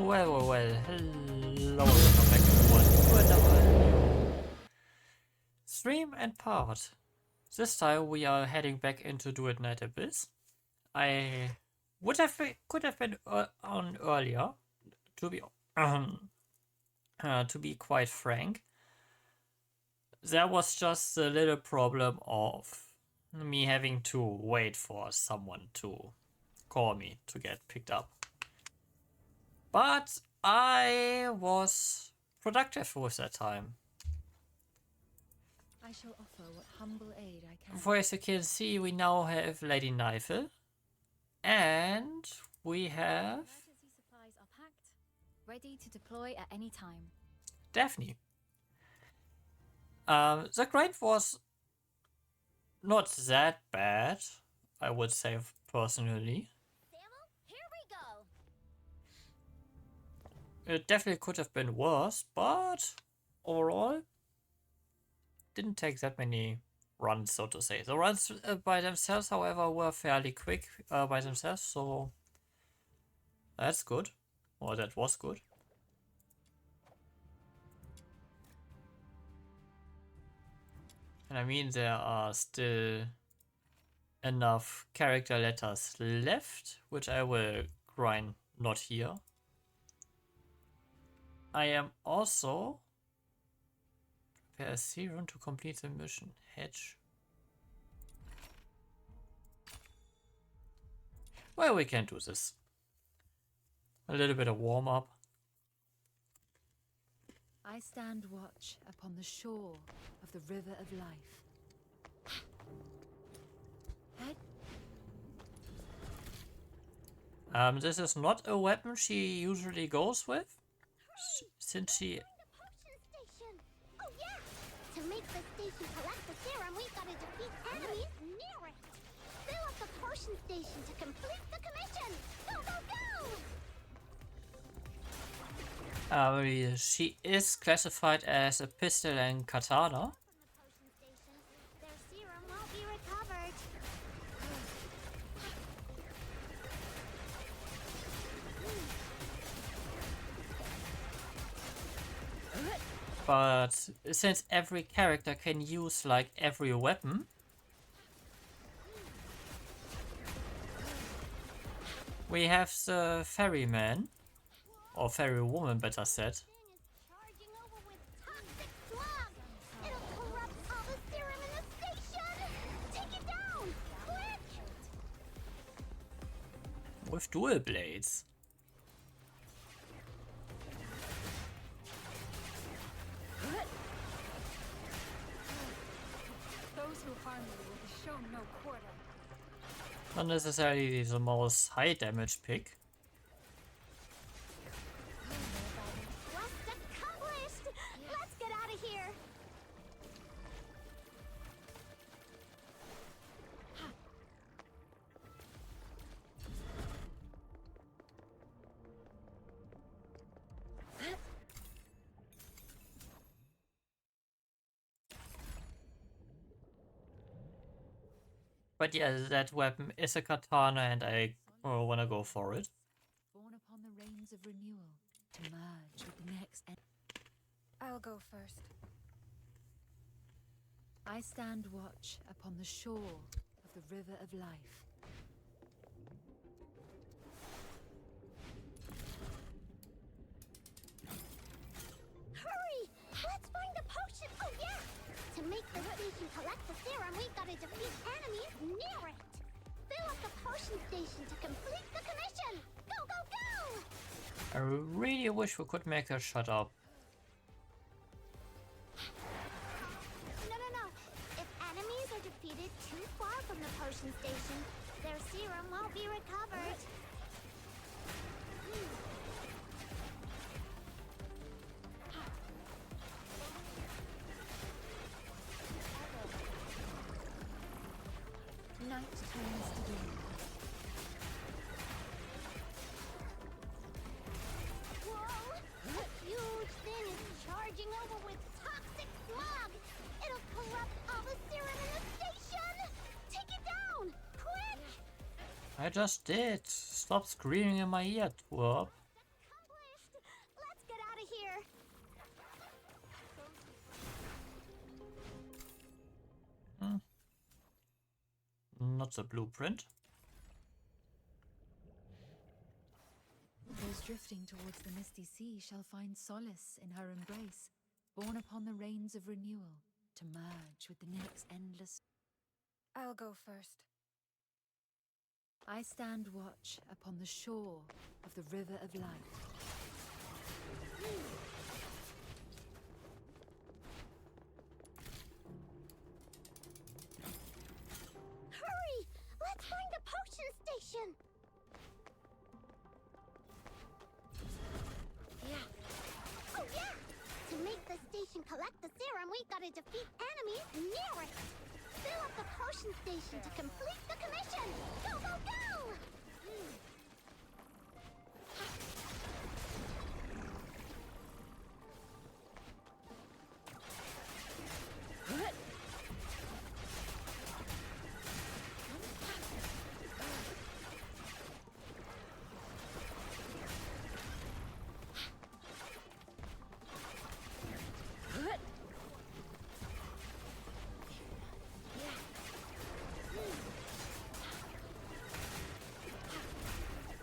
Well, hello, welcome back everyone to another stream and part. This time we are heading back into Duet Night Abyss. I could have been on earlier, to be quite frank. There was just a little problem of me having to wait for someone to call me to get picked up. But I was productive with that time. I shall offer what humble aid I can. For as you can see, we now have Lady Nifel, and we have Emergency supplies are packed, ready to deploy at any time. Daphne. The grind was not that bad, I would say personally. Here we go. It definitely could have been worse, but overall, didn't take that many runs, so to say. The runs by themselves, however, were fairly quick by themselves, so that's good. Or that was good. And I mean, there are still enough character letters left, which I will grind not here. I am also prepare a serum to complete the mission. Hedge. Well, we can do this. A little bit of warm up. I stand watch upon the shore of the river of life. Head. This is not a weapon she usually goes with, since she. Oh yeah! To make the station collect the serum, we've got to defeat enemies near it. Fill up the potion station to complete the commission. Go, go, go! She is classified as a pistol and katana. From the potion station, their serum won't be recovered. But since every character can use like every weapon, we have the ferryman, or ferrywoman better said. Thing is charging over with toxic smog. It'll corrupt all the serum in the station. Take it down, quick! With dual blades. Those who harm you will be shown no quarter. Not necessarily the most high damage pick. Quest accomplished! Let's get out of here! But yeah, that weapon is a katana and I wanna go for it. Born upon the reins of renewal, to merge with the next. I'll go first. I stand watch upon the shore of the river of life. Hurry! Let's find the potion! Oh yeah! To make the station collect the serum, we've got to defeat enemies near it! Fill up the potion station to complete the commission! Go, go, go! I really wish we could make her shut up. No, no, no. If enemies are defeated too far from the potion station, their serum won't be recovered. Night turns to day. Whoa! A huge thing is charging over with toxic smog! It'll corrupt all the serum in the station! Take it down! Quick! I just did. Stop screaming in my ear, twerp. Accomplished! Not the blueprint. Those drifting towards the misty sea shall find solace in her embrace, borne upon the rains of renewal, to merge with the next endless. I'll go first. I stand watch upon the shore of the river of light. Hurry! Let's find the potion station! Yeah. Oh yeah! To make the station collect the serum, we gotta defeat enemies near it! Fill up the potion station to complete the commission! Go, go, go!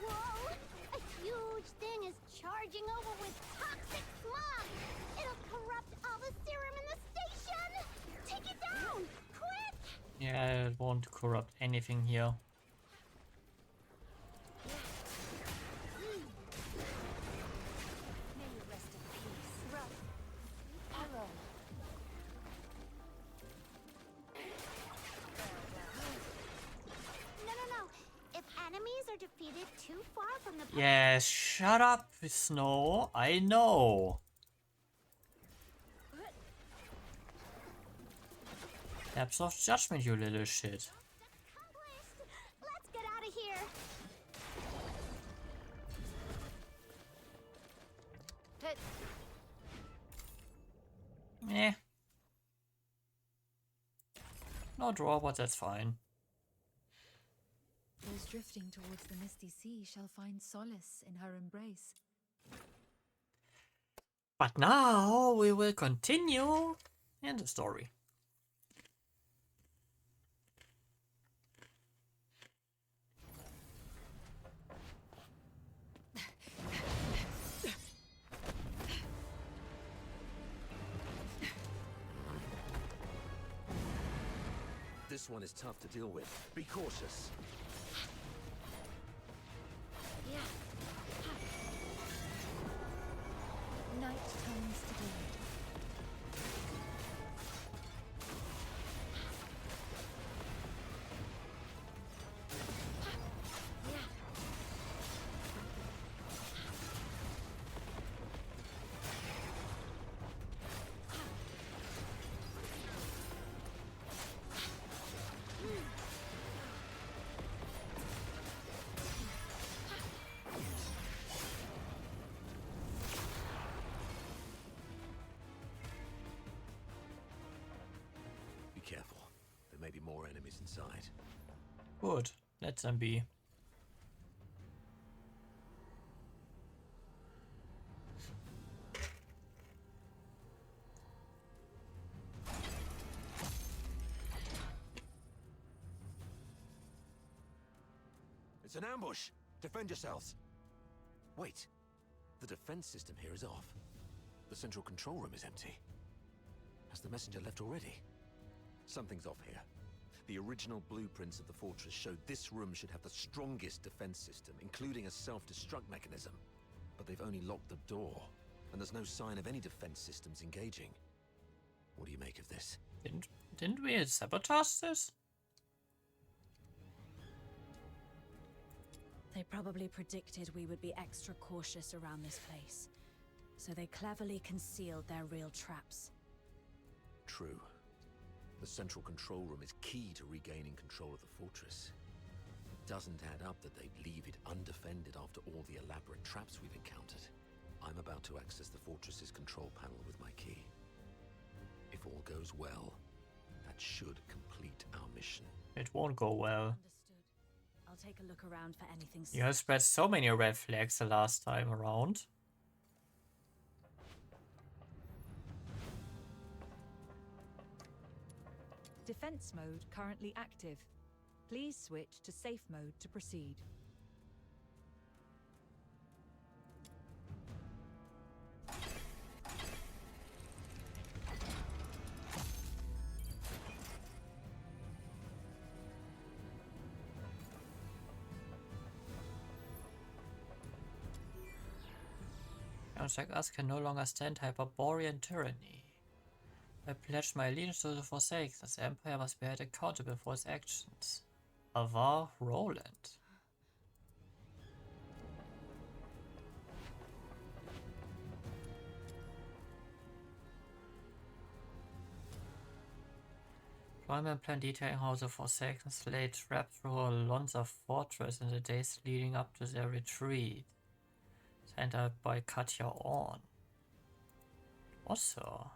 Whoa! A huge thing is charging over with toxic smog! It'll corrupt all the serum in the station! Take it down! Quick! Yeah, it won't corrupt anything here. May you rest in peace. Arrow. No. If enemies are defeated too far from the Yes, shut up, Snow. I know. Lapse of Judgment, you little shit. accomplished, let's get out of here. Eh. No draw, but that's fine. Those drifting towards the misty sea shall find solace in her embrace. But now we will continue in the story. This one is tough to deal with. Be cautious. Night comes to day. Be careful. There may be more enemies inside. Good, let them be. It's an ambush! Defend yourselves! Wait. The defense system here is off. The central control room is empty. Has the messenger left already? Something's off here. The original blueprints of the fortress showed this room should have the strongest defense system, including a self-destruct mechanism. But they've only locked the door, and there's no sign of any defense systems engaging. What do you make of this? Didn't we sabotage this? They probably predicted we would be extra cautious around this place, so they cleverly concealed their real traps. True. The central control room is key to regaining control of the fortress. It doesn't add up that they'd leave it undefended after all the elaborate traps we've encountered. I'm about to access the fortress's control panel with my key. If all goes well, that should complete our mission. It won't go well. Understood. I'll take a look around for anything. You have spread so many red flags the last time around. Defense mode currently active. Please switch to safe mode to proceed. Counters like us can no longer stand Hyperborean tyranny. I pledged my allegiance to the Forsaken. The Empire must be held accountable for its actions. Avar Roland. Deployment plan detailing how the Forsaken laid trap through Lonza fortress in the days leading up to their retreat. Sent out by Katya On. Also,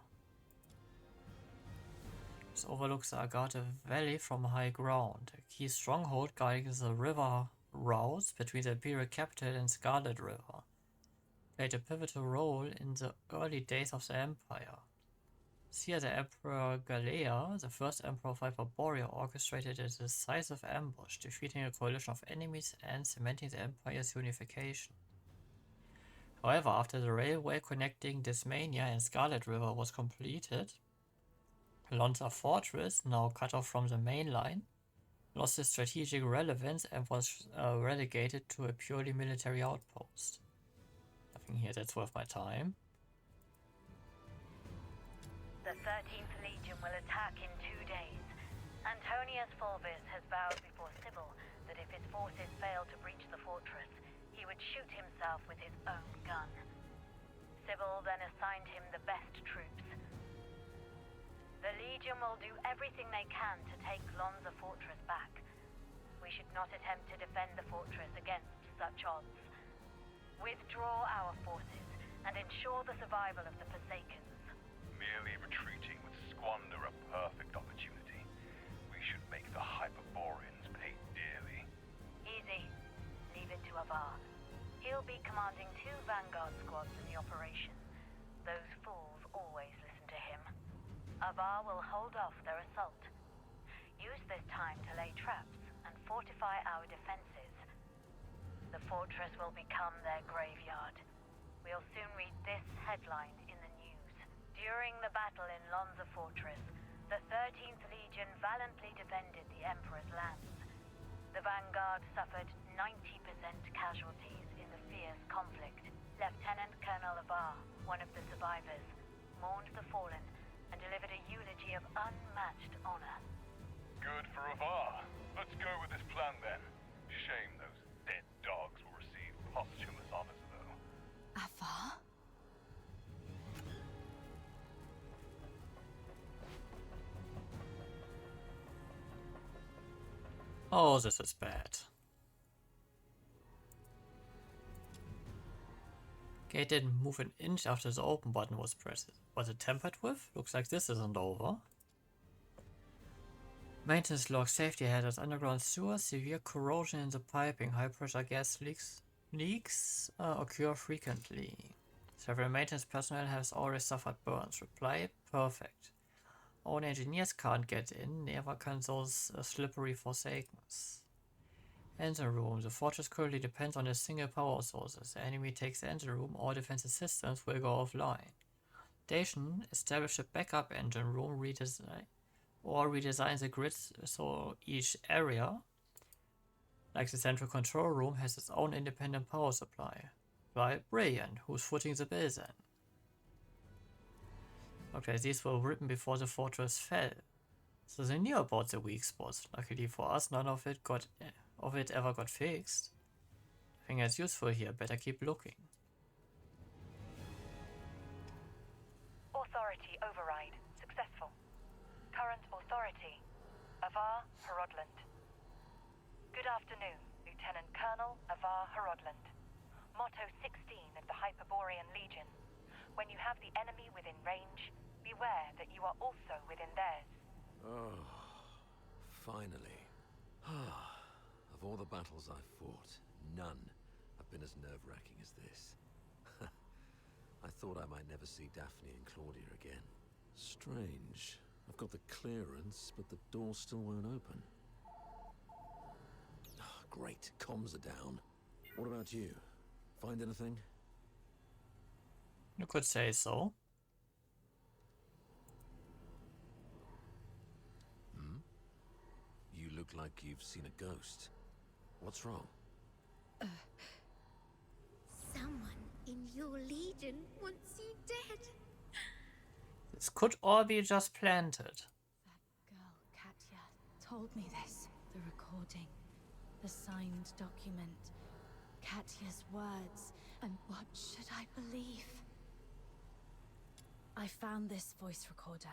this overlooks the Agate Valley from high ground, a key stronghold guiding the river routes between the Imperial capital and Scarlet River. Played a pivotal role in the early days of the Empire. Here, the Emperor Galea, the first Emperor of Hyperborea, orchestrated a decisive ambush, defeating a coalition of enemies and cementing the Empire's unification. However, after the railway connecting Dismania and Scarlet River was completed, Lonza Fortress, now cut off from the main line, lost its strategic relevance and was relegated to a purely military outpost. Nothing here that's worth my time. The 13th Legion will attack in 2 days. Antonius Fulvis has vowed before Sybil that if his forces fail to breach the fortress, he would shoot himself with his own gun. Sybil then assigned him the best troops. The Legion will do everything they can to take Lonza Fortress back. We should not attempt to defend the fortress against such odds. Withdraw our forces and ensure the survival of the Forsakens. Merely retreating would squander a perfect opportunity. We should make the Hyperboreans pay dearly. Easy. Leave it to Avar. He'll be commanding 2 Vanguard squads in the operation. Those fools always listen to him. Avar will hold off their assault. Use this time to lay traps and fortify our defenses. The fortress will become their graveyard. We'll soon read this headline in the news. During the battle in Lonza Fortress, the 13th Legion valiantly defended the Emperor's lands. The Vanguard suffered 90% casualties in the fierce conflict. Lieutenant Colonel Avar, one of the survivors, mourned the fallen and delivered a eulogy of unmatched honor. Good for Avar. Let's go with this plan then. Shame those dead dogs will receive posthumous honors though. Avar? Oh, this is bad. Gate didn't move an inch after the open button was pressed. Was it tampered with? Looks like this isn't over. Maintenance log, safety hazards, underground sewers, severe corrosion in the piping, high pressure gas leaks occur frequently. Several maintenance personnel has already suffered burns. Reply, perfect. Own engineers can't get in, never can those slippery Forsakens. Engine room. The fortress currently depends on a single power source. If the enemy takes the engine room, all defensive systems will go offline. Station, establish a backup engine room, redesign the grid so each area, like the central control room, has its own independent power supply. Brilliant. Who's footing the bill then? Okay, these were written before the fortress fell, so they knew about the weak spots. Luckily for us, none of it ever got fixed. I think that's useful here. Better keep looking. Authority override successful. Current authority, Avar Horodland. Good afternoon, Lieutenant Colonel Avar Horodland. Motto 16 of the Hyperborean Legion. When you have the enemy within range, beware that you are also within theirs. Oh, finally. Of all the battles I've fought, none have been as nerve-wracking as this. I thought I might never see Daphne and Claudia again. Strange. I've got the clearance, but the door still won't open. Great, comms are down. What about you? Find anything? You could say so. You look like you've seen a ghost. What's wrong? Someone in your legion wants you dead. This could all be just planted. That girl, Katya, told me this. The recording. The signed document. Katya's words. And what should I believe? I found this voice recorder.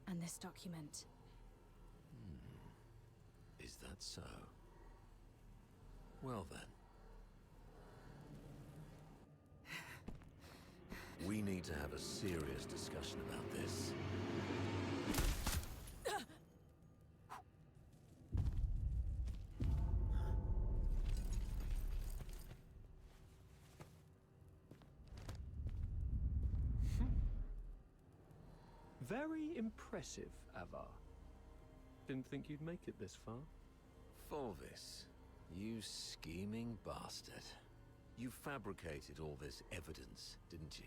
And this document. Is that so? Well then. We need to have a serious discussion about this. Very impressive, Avar. Didn't think you'd make it this far. Fulvis, you scheming bastard. You fabricated all this evidence, didn't you?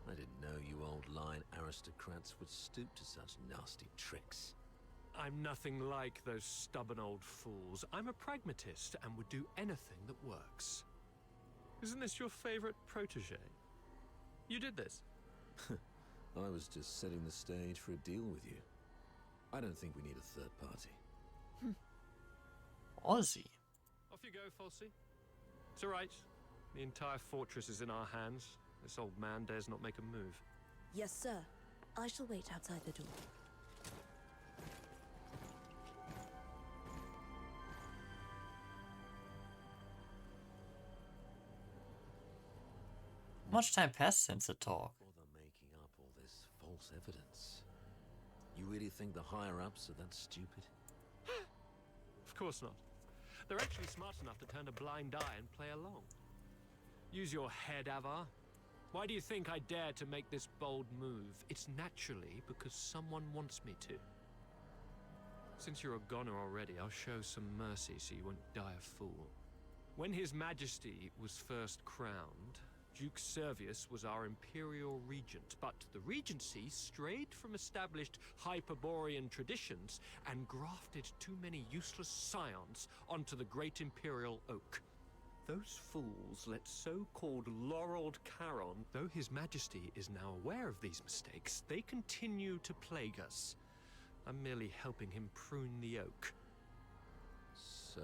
I didn't know you old line aristocrats would stoop to such nasty tricks. I'm nothing like those stubborn old fools. I'm a pragmatist and would do anything that works. Isn't this your favorite protege? You did this. I was just setting the stage for a deal with you. I don't think we need a third party. Aussie. Off you go, Falsey. It's all right. The entire fortress is in our hands. This old man dares not make a move. Yes, sir. I shall wait outside the door. Much time passed since the talk. Bother making up all this false evidence. You really think the higher-ups are that stupid? Of course not. They're actually smart enough to turn a blind eye and play along. Use your head, Avar. Why do you think I dare to make this bold move? It's naturally because someone wants me to. Since you're a goner already, I'll show some mercy so you won't die a fool. When His Majesty was first crowned, Duke Servius was our imperial regent, but the regency strayed from established Hyperborean traditions and grafted too many useless scions onto the great imperial oak. Those fools let so-called Laureled Charon, though His Majesty is now aware of these mistakes, they continue to plague us. I'm merely helping him prune the oak. So,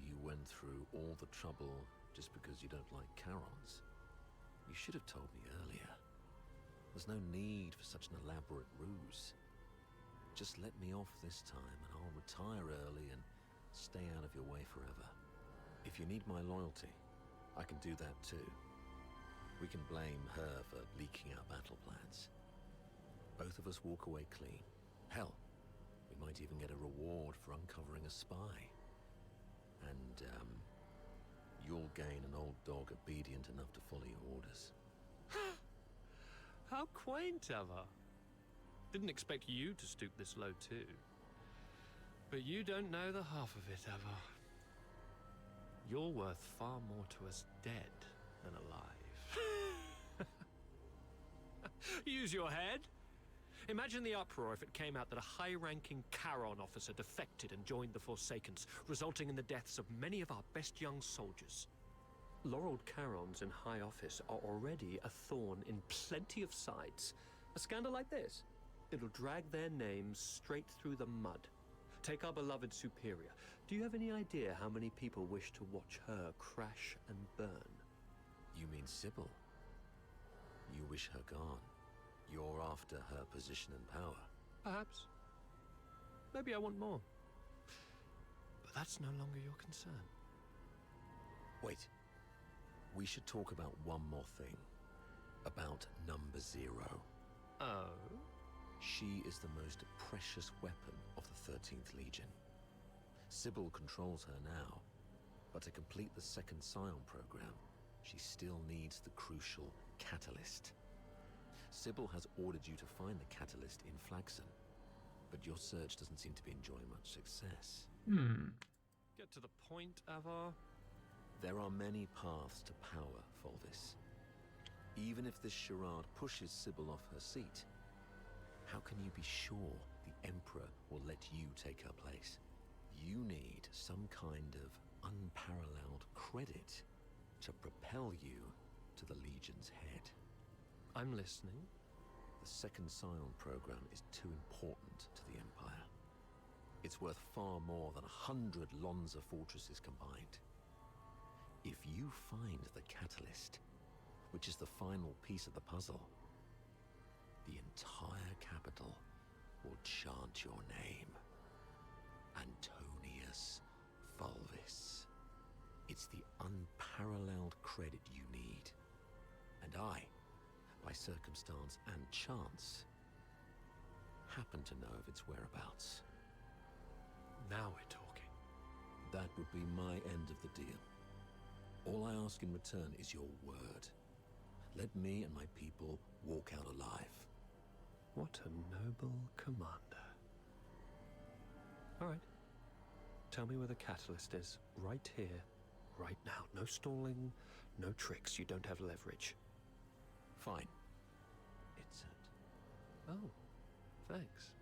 you went through all the trouble just because you don't like Charons? You should have told me earlier. There's no need for such an elaborate ruse. Just let me off this time and I'll retire early and stay out of your way forever. If you need my loyalty, I can do that too. We can blame her for leaking our battle plans. Both of us walk away clean. Hell, we might even get a reward for uncovering a spy. And, you'll gain an old dog obedient enough to follow your orders. How quaint, Avar. Didn't expect you to stoop this low too. But you don't know the half of it, Avar. You're worth far more to us dead than alive. Use your head. Imagine the uproar if it came out that a high-ranking Charon officer defected and joined the Forsakens, resulting in the deaths of many of our best young soldiers. Laureled Charons in high office are already a thorn in plenty of sides. A scandal like this, it'll drag their names straight through the mud. Take our beloved superior. Do you have any idea how many people wish to watch her crash and burn? You mean Sybil? You wish her gone. You're after her position and power. Perhaps. Maybe I want more. But that's no longer your concern. Wait. We should talk about one more thing. About number 0. Oh? She is the most precious weapon of the 13th Legion. Sybil controls her now, but to complete the second Scion program, she still needs the crucial catalyst. Sybil has ordered you to find the catalyst in Flagson, but your search doesn't seem to be enjoying much success. Get to the point, Avar. There are many paths to power, Fulvis. Even if this charade pushes Sybil off her seat, how can you be sure the Emperor will let you take her place? You need some kind of unparalleled credit to propel you to the Legion's head. I'm listening. The Second Scion program is too important to the Empire. It's worth far more than 100 Lonza fortresses combined. If you find the catalyst, which is the final piece of the puzzle, the entire capital will chant your name. Antonius Fulvis. It's the unparalleled credit you need. And I, by circumstance and chance, happen to know of its whereabouts. Now we're talking. That would be my end of the deal. All I ask in return is your word. Let me and my people walk out alive. What a noble commander. All right. Tell me where the catalyst is. Right here, right now. No stalling, no tricks. You don't have leverage. Fine. It's it. Oh, thanks.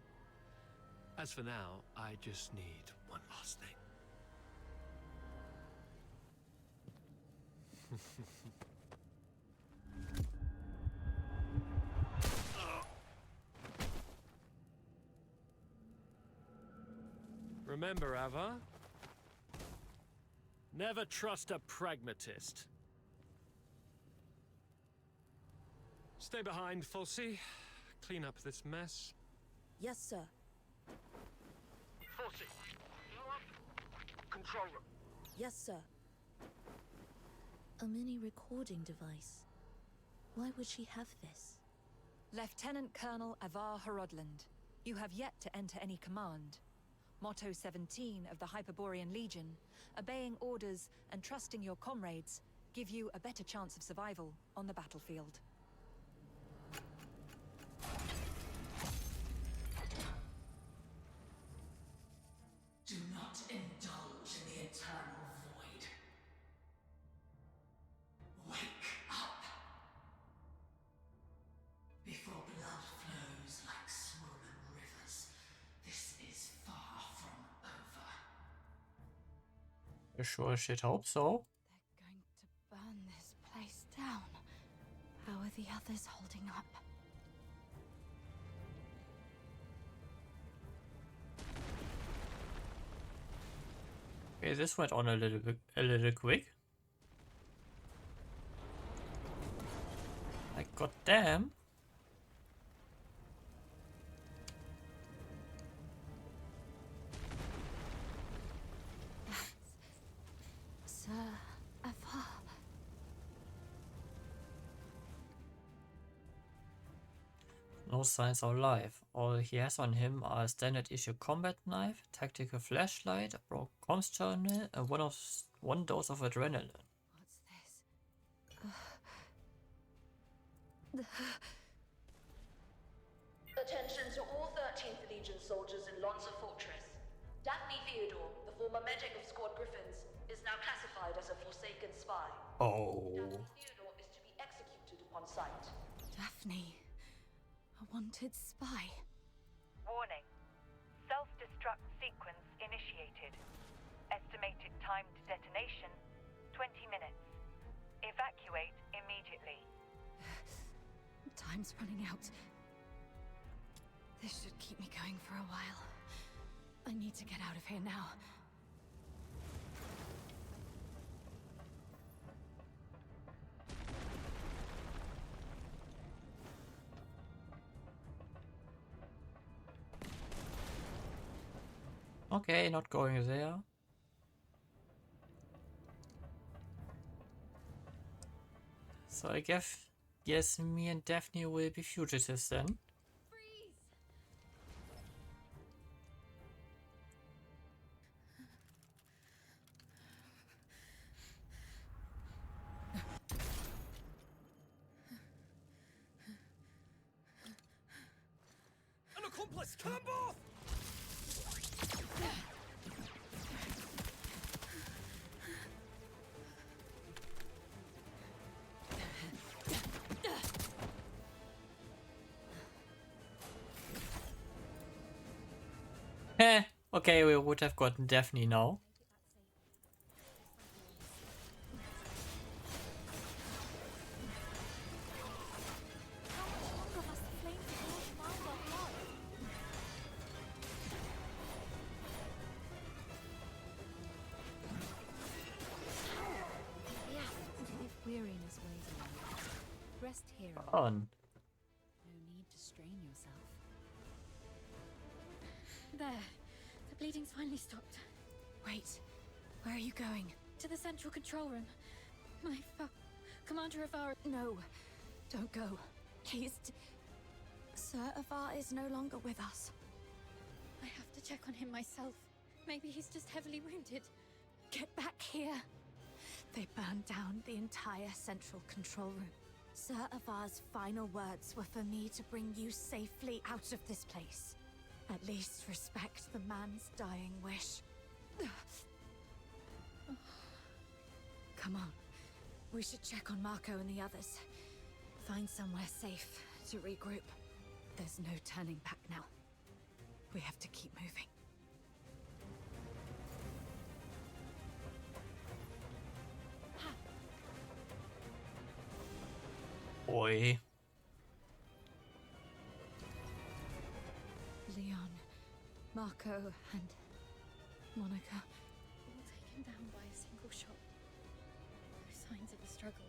As for now, I just need one last thing. Remember, Ava, never trust a pragmatist. Stay behind, Fulci. Clean up this mess. Yes, sir. Fulci, control room. Yes, sir. A mini recording device. Why would she have this? Lieutenant Colonel Avar Horodland, you have yet to enter any command. Motto 17 of the Hyperborean Legion, obeying orders and trusting your comrades, give you a better chance of survival on the battlefield. Do not indulge in the eternal void. Wake up! Before blood flows like swollen rivers, this is far from over. You sure should hope so. They're going to burn this place down. How are the others holding up? Okay, this went on a little quick. Like, goddamn. Sir Avar. No signs of life. All he has on him are a standard issue combat knife, tactical flashlight, a broken comms terminal, and one dose of adrenaline. What's this? Attention to all 13th Legion soldiers in Lonza Fortress. Daphne Theodore, the former medic of Squad Griffins, is now classified as a Forsaken spy. Oh. Daphne Theodore is to be executed upon sight. Daphne. A wanted spy. Warning. Self-destruct sequence initiated. Estimated time to detonation, 20 minutes. Evacuate immediately. Time's running out. This should keep me going for a while. I need to get out of here now. Okay, not going there. So I guess me and Daphne will be fugitives then. An accomplice! Kill them both! Okay, we would have gotten Daphne now. If weariness weighs on you, rest here. On. No need to strain yourself. There. The bleeding's finally stopped. Wait. Where are you going? To the central control room. My Commander Avar... No. Don't go. Please. Sir Avar is no longer with us. I have to check on him myself. Maybe he's just heavily wounded. Get back here. They burned down the entire central control room. Sir Avar's final words were for me to bring you safely out of this place. At least respect the man's dying wish. Come on. We should check on Marco and the others. Find somewhere safe to regroup. There's no turning back now. We have to keep moving. Boy. Leon, Marco, and Monica. All taken down by a single shot. No signs of a struggle.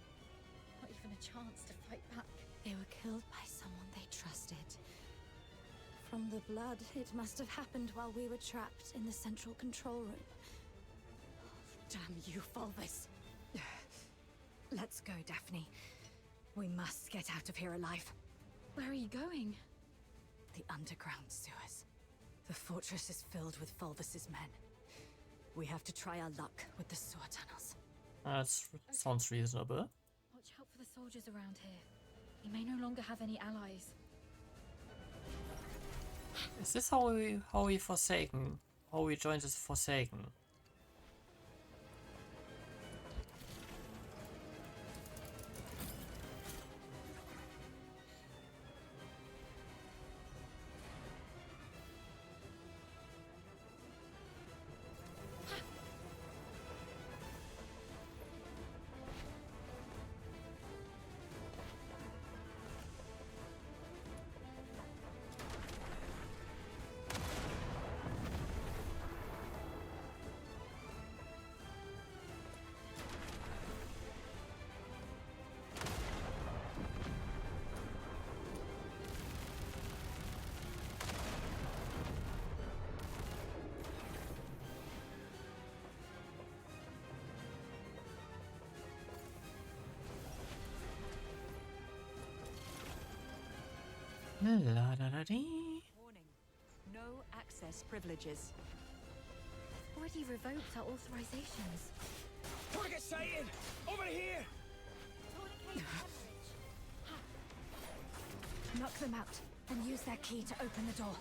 Not even a chance to fight back. They were killed by someone they trusted. From the blood, it must have happened while we were trapped in the central control room. Oh, damn you, Fulvus. Let's go, Daphne. We must get out of here alive. Where are you going? The underground sewers. The fortress is filled with Fulvus's men. We have to try our luck with the sewer tunnels. That sounds reasonable. Watch out for the soldiers around here. We may no longer have any allies. Is this how we Forsaken? How we joined this Forsaken? La da da dee. Warning. No access privileges. Already revoked our authorizations. Target sighted! Over here! Knock them out and use their key to open the door.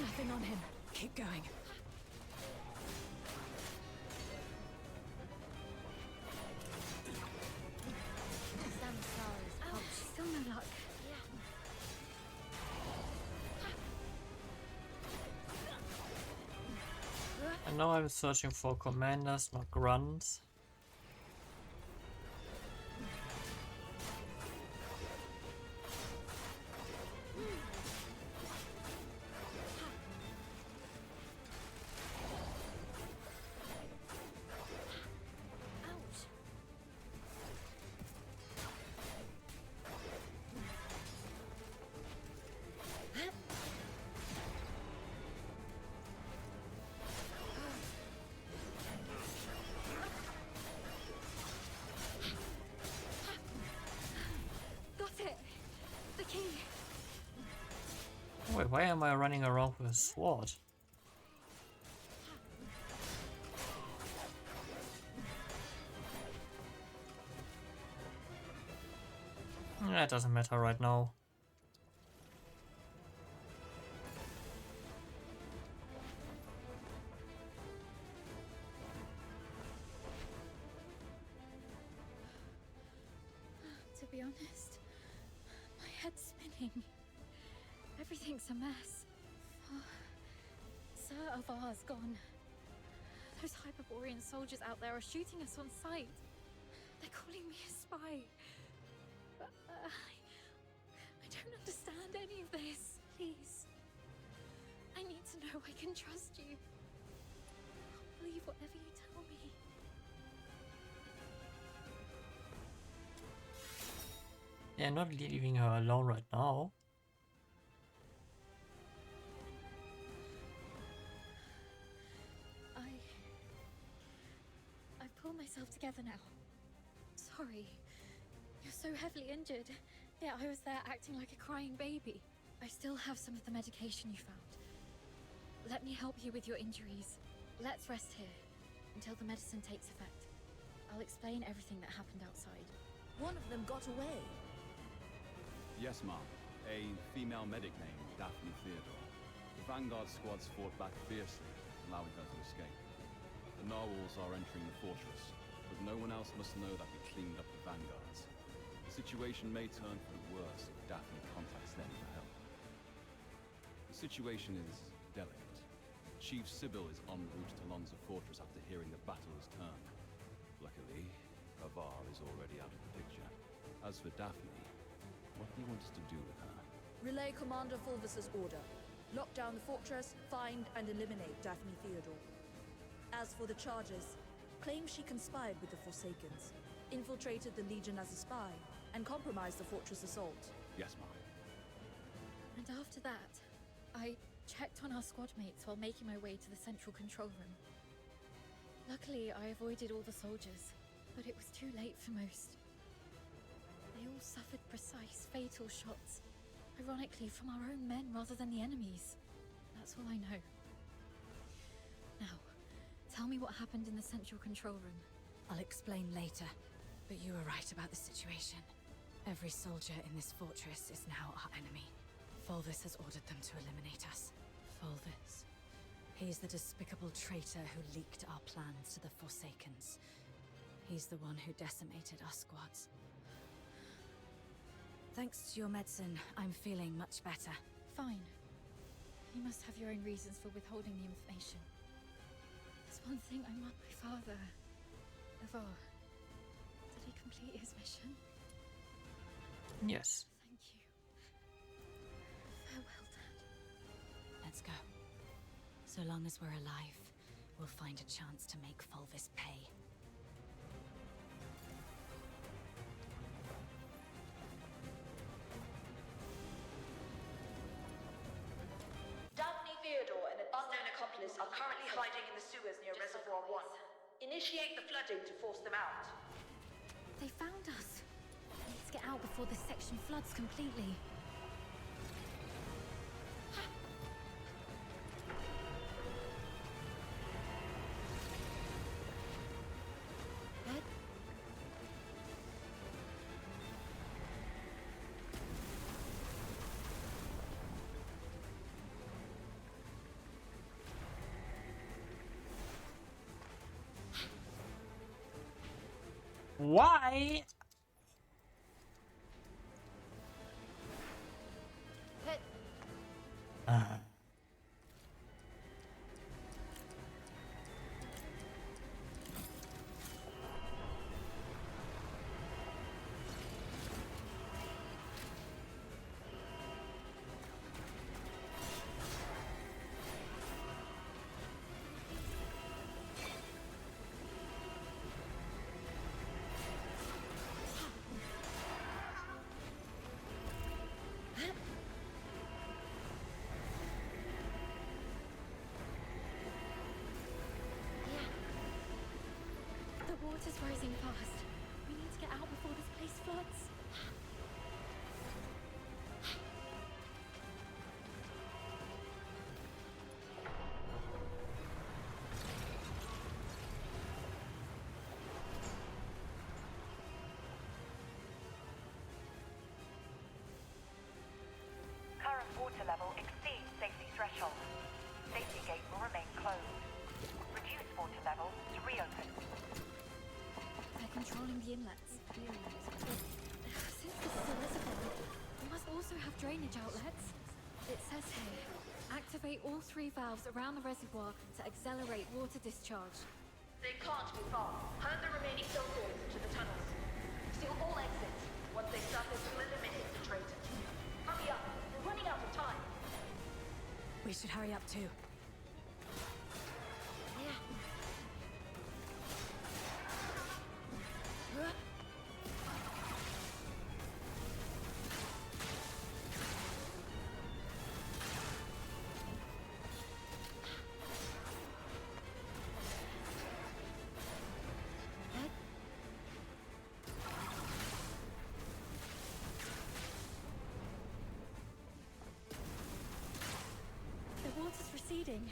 Nothing on him. Keep going. Still no luck. And now I'm searching for commanders, not grunts. Wait, why am I running around with a sword? That doesn't matter right now. To be honest, my head's spinning. Everything's a mess. Sir Avar's gone. Those Hyperborean soldiers out there are shooting us on sight. They're calling me a spy. But I don't understand any of this. Please. I need to know I can trust you. I'll believe whatever you tell me. Yeah, not leaving her alone right now. I've pulled myself together now. Sorry. You're so heavily injured. Yeah, I was there acting like a crying baby. I still have some of the medication you found. Let me help you with your injuries. Let's rest here until the medicine takes effect. I'll explain everything that happened outside. One of them got away. Yes, ma'am. A female medic named Daphne Theodore. The Vanguard squads fought back fiercely, allowing her to escape. The narwhals are entering the fortress, but no one else must know that we cleaned up the Vanguards. The situation may turn for the worse if Daphne contacts them for help. The situation is delicate. Chief Sybil is en route to Lonza Fortress after hearing the battle has turned. Luckily, Avar is already out of the picture. As for Daphne, what do you want us to do with her? Relay Commander Fulvis's order. Lock down the fortress, find and eliminate Daphne Theodore. As for the charges, claim she conspired with the Forsakens, infiltrated the Legion as a spy, and compromised the fortress assault. Yes, ma'am. And after that, I checked on our squad mates while making my way to the central control room. Luckily, I avoided all the soldiers, but it was too late for most. They all suffered precise, fatal shots. Ironically, from our own men rather than the enemy's. That's all I know. Now, tell me what happened in the central control room. I'll explain later, but you were right about the situation. Every soldier in this fortress is now our enemy. Fulvis has ordered them to eliminate us. Fulvis. He's the despicable traitor who leaked our plans to the Forsakens. He's the one who decimated our squads. Thanks to your medicine, I'm feeling much better. Fine. You must have your own reasons for withholding the information. There's one thing I want my father. Avar. Did he complete his mission? Yes. Thank you. Farewell, Dad. Let's go. So long as we're alive, we'll find a chance to make Fulvis pay. Daphne Theodore and an unknown accomplice are currently hiding in the sewers near Reservoir 1. Initiate the flooding to force them out. They found us. Let's get out before this section floods completely. Ed? Why? The water's rising fast. We need to get out before this place floods. Current water level exceeds safety threshold. Safety gate will remain closed. Reduce water level to reopen. They're controlling the inlets. Since this is a reservoir, we must also have drainage outlets. It says here, activate all 3 valves around the reservoir to accelerate water discharge. They can't be far. Herd the remaining soldiers into the tunnels. Seal all exits. Once they start this, we'll eliminate the traitors. Hurry up. We're running out of time. We should hurry up too. The water's receding.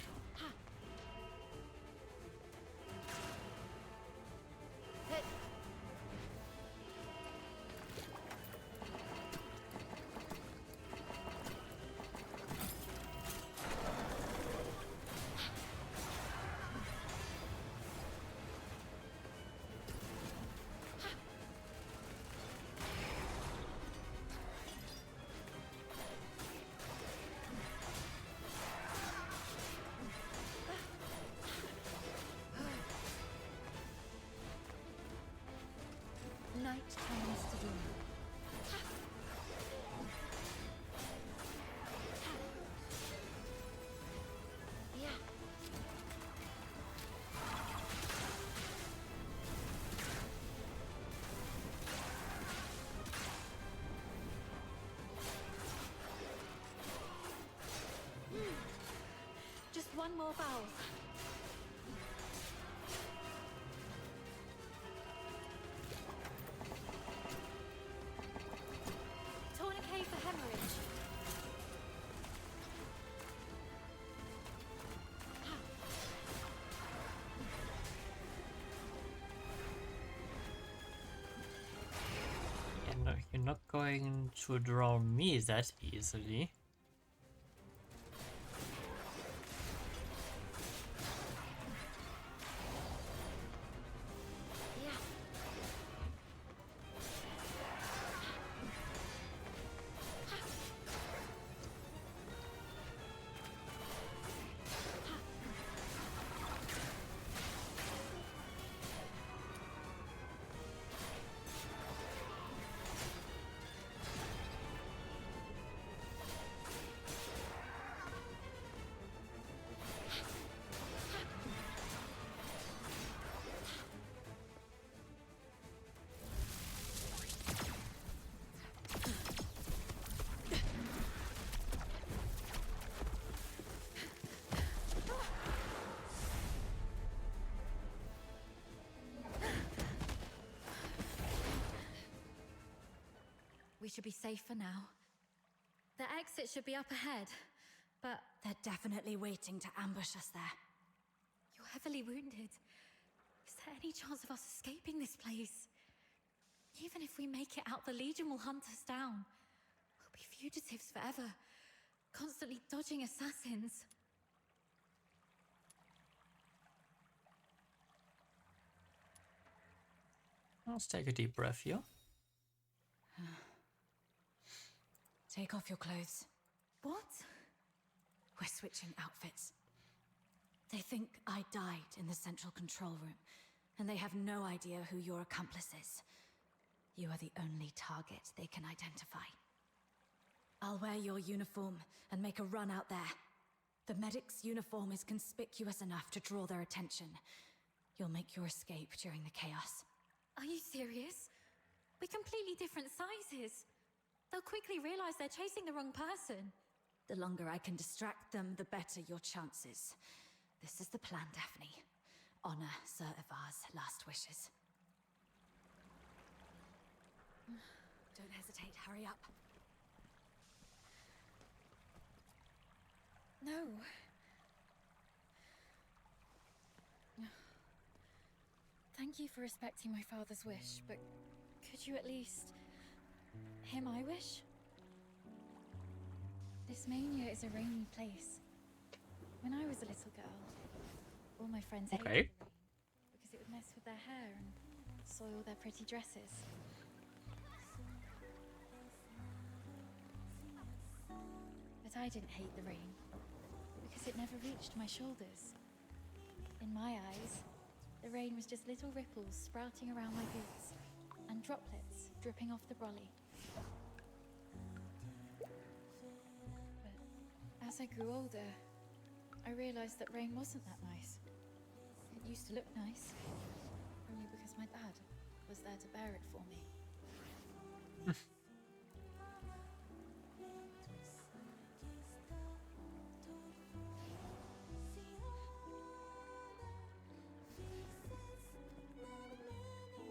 Night turns to dawn. Just one more valve. Tourniquet for hemorrhage. Yeah, no, you're not going to draw me that easily. We should be safe for now. The exit should be up ahead, but They're definitely waiting to ambush us there. you're heavily wounded. Is there any chance of us escaping this place? Even if we make it out, the Legion will hunt us down. We'll be fugitives forever, constantly dodging assassins. Let's take a deep breath here. Take off your clothes. What? We're switching outfits. They think I died in the central control room, and they have no idea who your accomplice is. You are the only target they can identify. I'll wear your uniform and make a run out there. The medic's uniform is conspicuous enough to draw their attention. You'll make your escape during the chaos. Are you serious? We're completely different sizes. They'll quickly realize they're chasing the wrong person. The longer I can distract them, the better your chances. This is the plan, Daphne. Honor Sir Ivar's last wishes. Don't hesitate, hurry up. No. Thank you for respecting my father's wish, but could you at least hear my wish? This mania is a rainy place. When I was a little girl, all my friends hated the rain because it would mess with their hair and soil their pretty dresses. But I didn't hate the rain, because it never reached my shoulders. In my eyes, the rain was just little ripples sprouting around my boots, and droplets dripping off the brolly. But as I grew older, I realized that rain wasn't that nice. It used to look nice, only because my dad was there to bear it for me.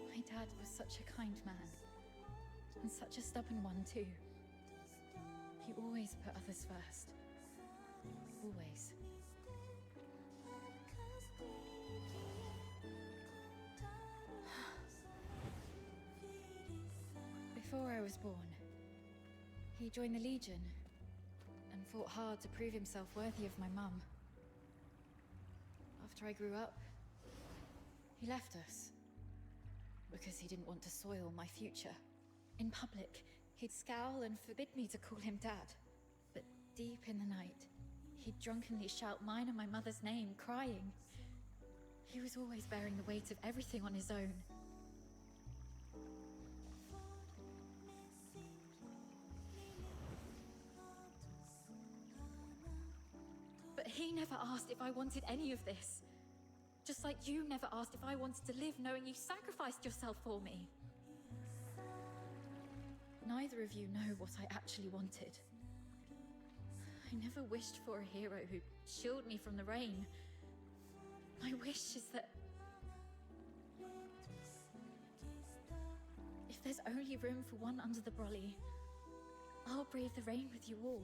My dad was such a kind man, and such a stubborn one too. He always put others first. Always. Before I was born, he joined the Legion and fought hard to prove himself worthy of my mum. After I grew up, he left us because he didn't want to soil my future. In public, he'd scowl and forbid me to call him Dad. But deep in the night, he'd drunkenly shout mine and my mother's name, crying. He was always bearing the weight of everything on his own. But he never asked if I wanted any of this. Just like you never asked if I wanted to live knowing you sacrificed yourself for me. Neither of you know what I actually wanted. I never wished for a hero who'd shield me from the rain. My wish is that if there's only room for one under the brolly, I'll brave the rain with you all.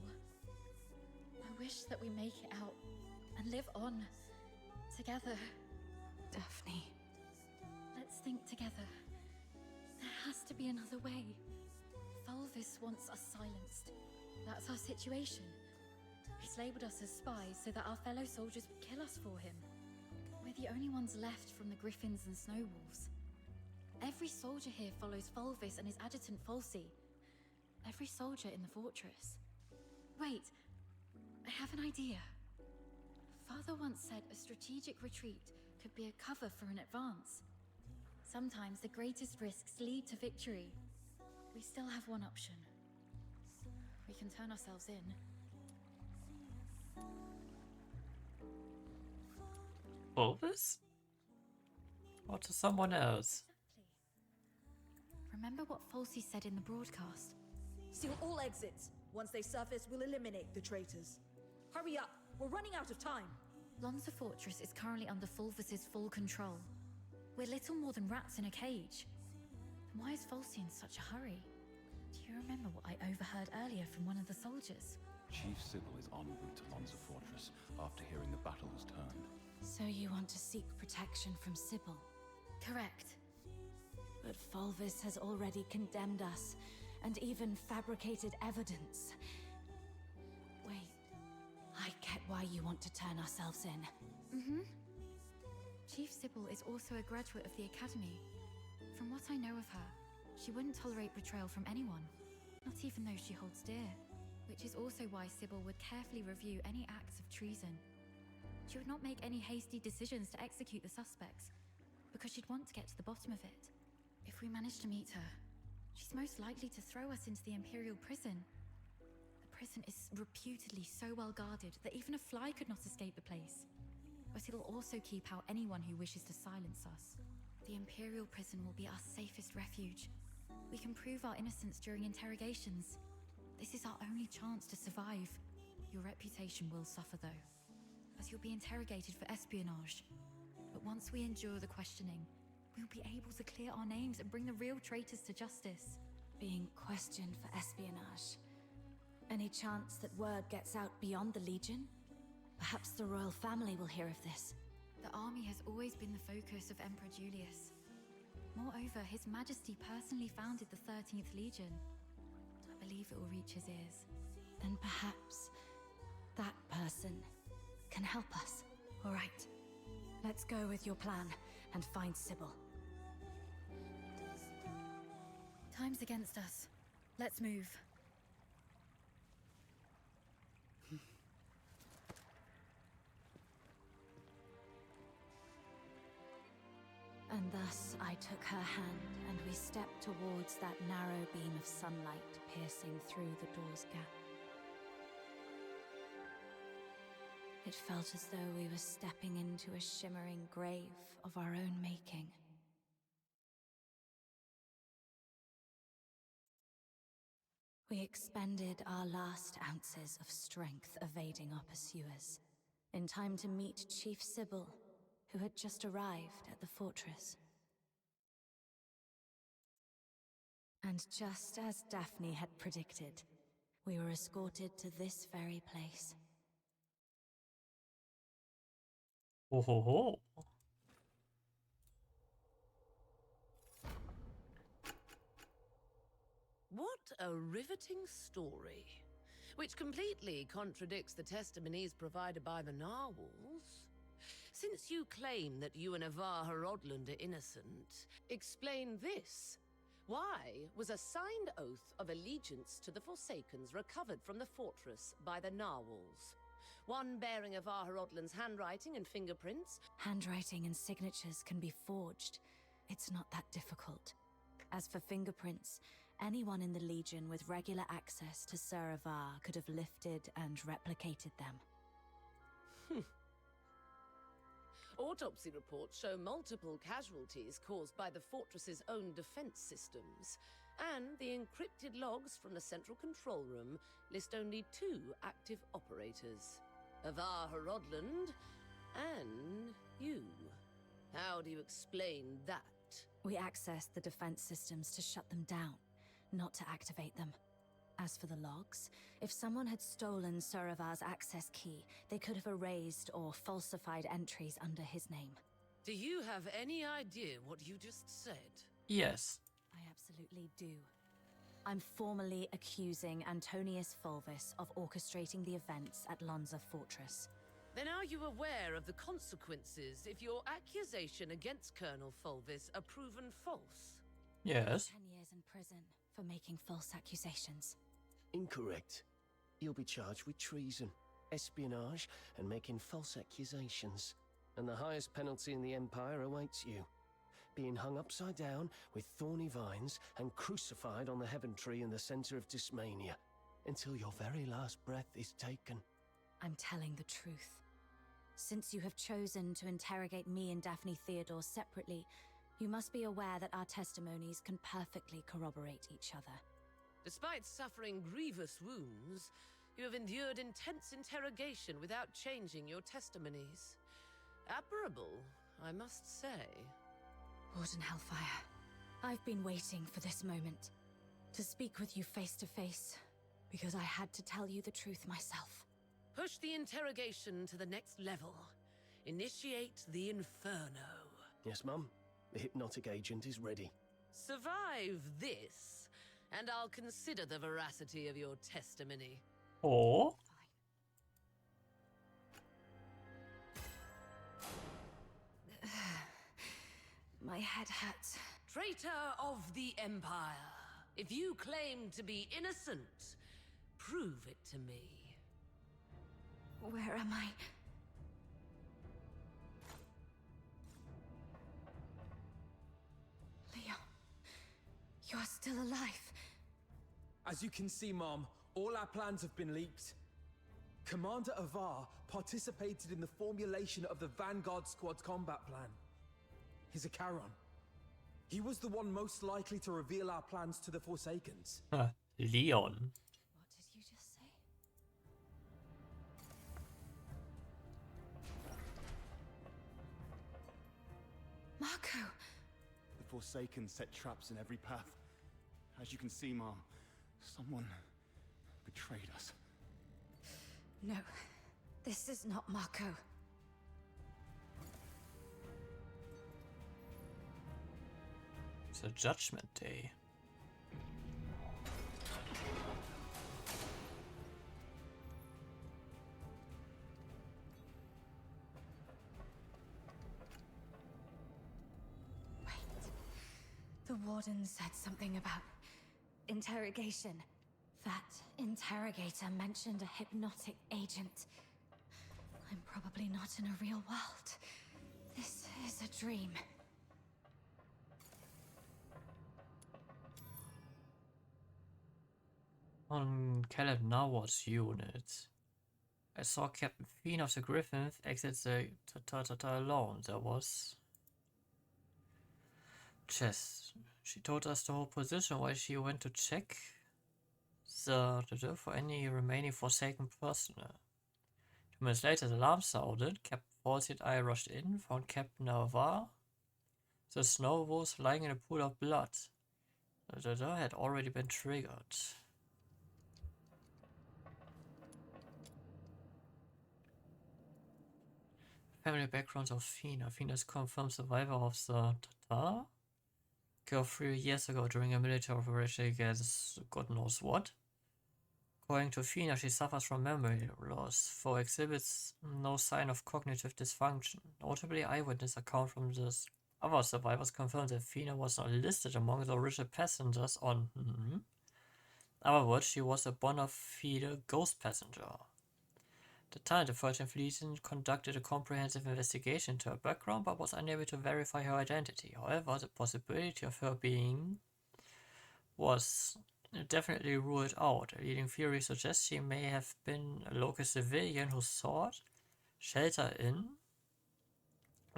I wish that we make it out and live on together. Daphne. Let's think together. There has to be another way. Fulvis wants us silenced. That's our situation. He's labeled us as spies so that our fellow soldiers would kill us for him. We're the only ones left from the Griffins and Snowwolves. Every soldier here follows Fulvis and his adjutant Falsey. Every soldier in the fortress. Wait, I have an idea. Father once said a strategic retreat could be a cover for an advance. Sometimes the greatest risks lead to victory. We still have one option. We can turn ourselves in. Fulvis? Or to someone else? Remember what Falsey said in the broadcast? Seal all exits. Once they surface, we'll eliminate the traitors. Hurry up! We're running out of time! Lonza Fortress is currently under Fulvis's full control. We're little more than rats in a cage. Why is Falsey in such a hurry? Do you remember what I overheard earlier from one of the soldiers? Chief Sybil is en route to Lonza Fortress after hearing the battle has turned. So you want to seek protection from Sybil? Correct. But Fulvis has already condemned us, and even fabricated evidence. Wait, I get why you want to turn ourselves in. Chief Sybil is also a graduate of the Academy. From what I know of her, she wouldn't tolerate betrayal from anyone, not even those she holds dear. Which is also why Sybil would carefully review any acts of treason. She would not make any hasty decisions to execute the suspects, because she'd want to get to the bottom of it. If we manage to meet her, she's most likely to throw us into the Imperial prison. The prison is reputedly so well guarded that even a fly could not escape the place. But it'll also keep out anyone who wishes to silence us. The Imperial prison will be our safest refuge. We can prove our innocence during interrogations. This is our only chance to survive. Your reputation will suffer though, as you'll be interrogated for espionage. But once we endure the questioning, we'll be able to clear our names and bring the real traitors to justice. Being questioned for espionage. Any chance that word gets out beyond the Legion? Perhaps the royal family will hear of this. The army has always been the focus of Emperor Julius. Moreover, His Majesty personally founded the 13th Legion. I believe it will reach his ears. Then perhaps that person can help us. All right, let's go with your plan and find Sybil. Time's against us. Let's move. Thus, I took her hand, and we stepped towards that narrow beam of sunlight piercing through the door's gap. It felt as though we were stepping into a shimmering grave of our own making. We expended our last ounces of strength evading our pursuers, in time to meet Chief Sybil, who had just arrived at the fortress. And just as Daphne had predicted, we were escorted to this very place. Ho ho ho. What a riveting story, which completely contradicts the testimonies provided by the narwhals. Since you claim that you and Avar Horodland are innocent, explain this. Why was a signed oath of allegiance to the Forsakens recovered from the fortress by the narwhals? One bearing Avar Horodland's handwriting and fingerprints. Handwriting and signatures can be forged. It's not that difficult. As for fingerprints, anyone in the Legion with regular access to Sir Avar could have lifted and replicated them. Autopsy reports show multiple casualties caused by the fortress's own defense systems, and the encrypted logs from the central control room list only 2 active operators. Avar Horodland and you. How do you explain that? We accessed the defense systems to shut them down, not to activate them. As for the logs, if someone had stolen Sir Avar's access key, they could have erased or falsified entries under his name. Do you have any idea what you just said? Yes. I absolutely do. I'm formally accusing Antonius Fulvis of orchestrating the events at Lonza Fortress. Then are you aware of the consequences if your accusation against Colonel Fulvis are proven false? Yes. 10 years in prison for making false accusations. Incorrect. You'll be charged with treason, espionage, and making false accusations. And the highest penalty in the Empire awaits you. Being hung upside down with thorny vines and crucified on the heaven tree in the center of Dysmania until your very last breath is taken. I'm telling the truth. Since you have chosen to interrogate me and Daphne Theodore separately, you must be aware that our testimonies can perfectly corroborate each other. Despite suffering grievous wounds, you have endured intense interrogation without changing your testimonies. Admirable, I must say. Warden Hellfire, I've been waiting for this moment. To speak with you face to face, because I had to tell you the truth myself. Push the interrogation to the next level. Initiate the Inferno. Yes, Mum. The hypnotic agent is ready. Survive this, and I'll consider the veracity of your testimony. Oh. My head hurts. Traitor of the Empire. If you claim to be innocent, prove it to me. Where am I? Leon, you're still alive. As you can see, Mom, all our plans have been leaked. Commander Avar participated in the formulation of the Vanguard Squad's combat plan. He's a Charon. He was the one most likely to reveal our plans to the Forsakens. Leon. What did you just say? Marco! The Forsaken set traps in every path. As you can see, Mom, someone betrayed us. No, this is not Marco. It's a Judgment Day. Wait. The Warden said something about interrogation. That interrogator mentioned a hypnotic agent. I'm probably not in a real world. This is a dream. On Caleb Nawat's unit. I saw Captain Fiend of the Griffins exit the alone. There was chest. She told us the whole position while she went to check for any remaining Forsaken personnel. 2 minutes later, the alarm sounded. Captain Falsey and I rushed in, found Captain Navarre. The snow was lying in a pool of blood. The door had already been triggered. Family backgrounds of Fina. Fina is confirmed survivor of the Tatar. Killed 3 years ago during a military operation against God knows what. According to Fina, she suffers from memory loss, though exhibits no sign of cognitive dysfunction. Notably, eyewitness account from this other survivors confirmed that Fina was not listed among the original passengers on. In other words, she was a bona fide ghost passenger. At the time, the 13th Legion conducted a comprehensive investigation into her background but was unable to verify her identity. However, the possibility of her being was definitely ruled out. A leading theory suggests she may have been a local civilian who sought shelter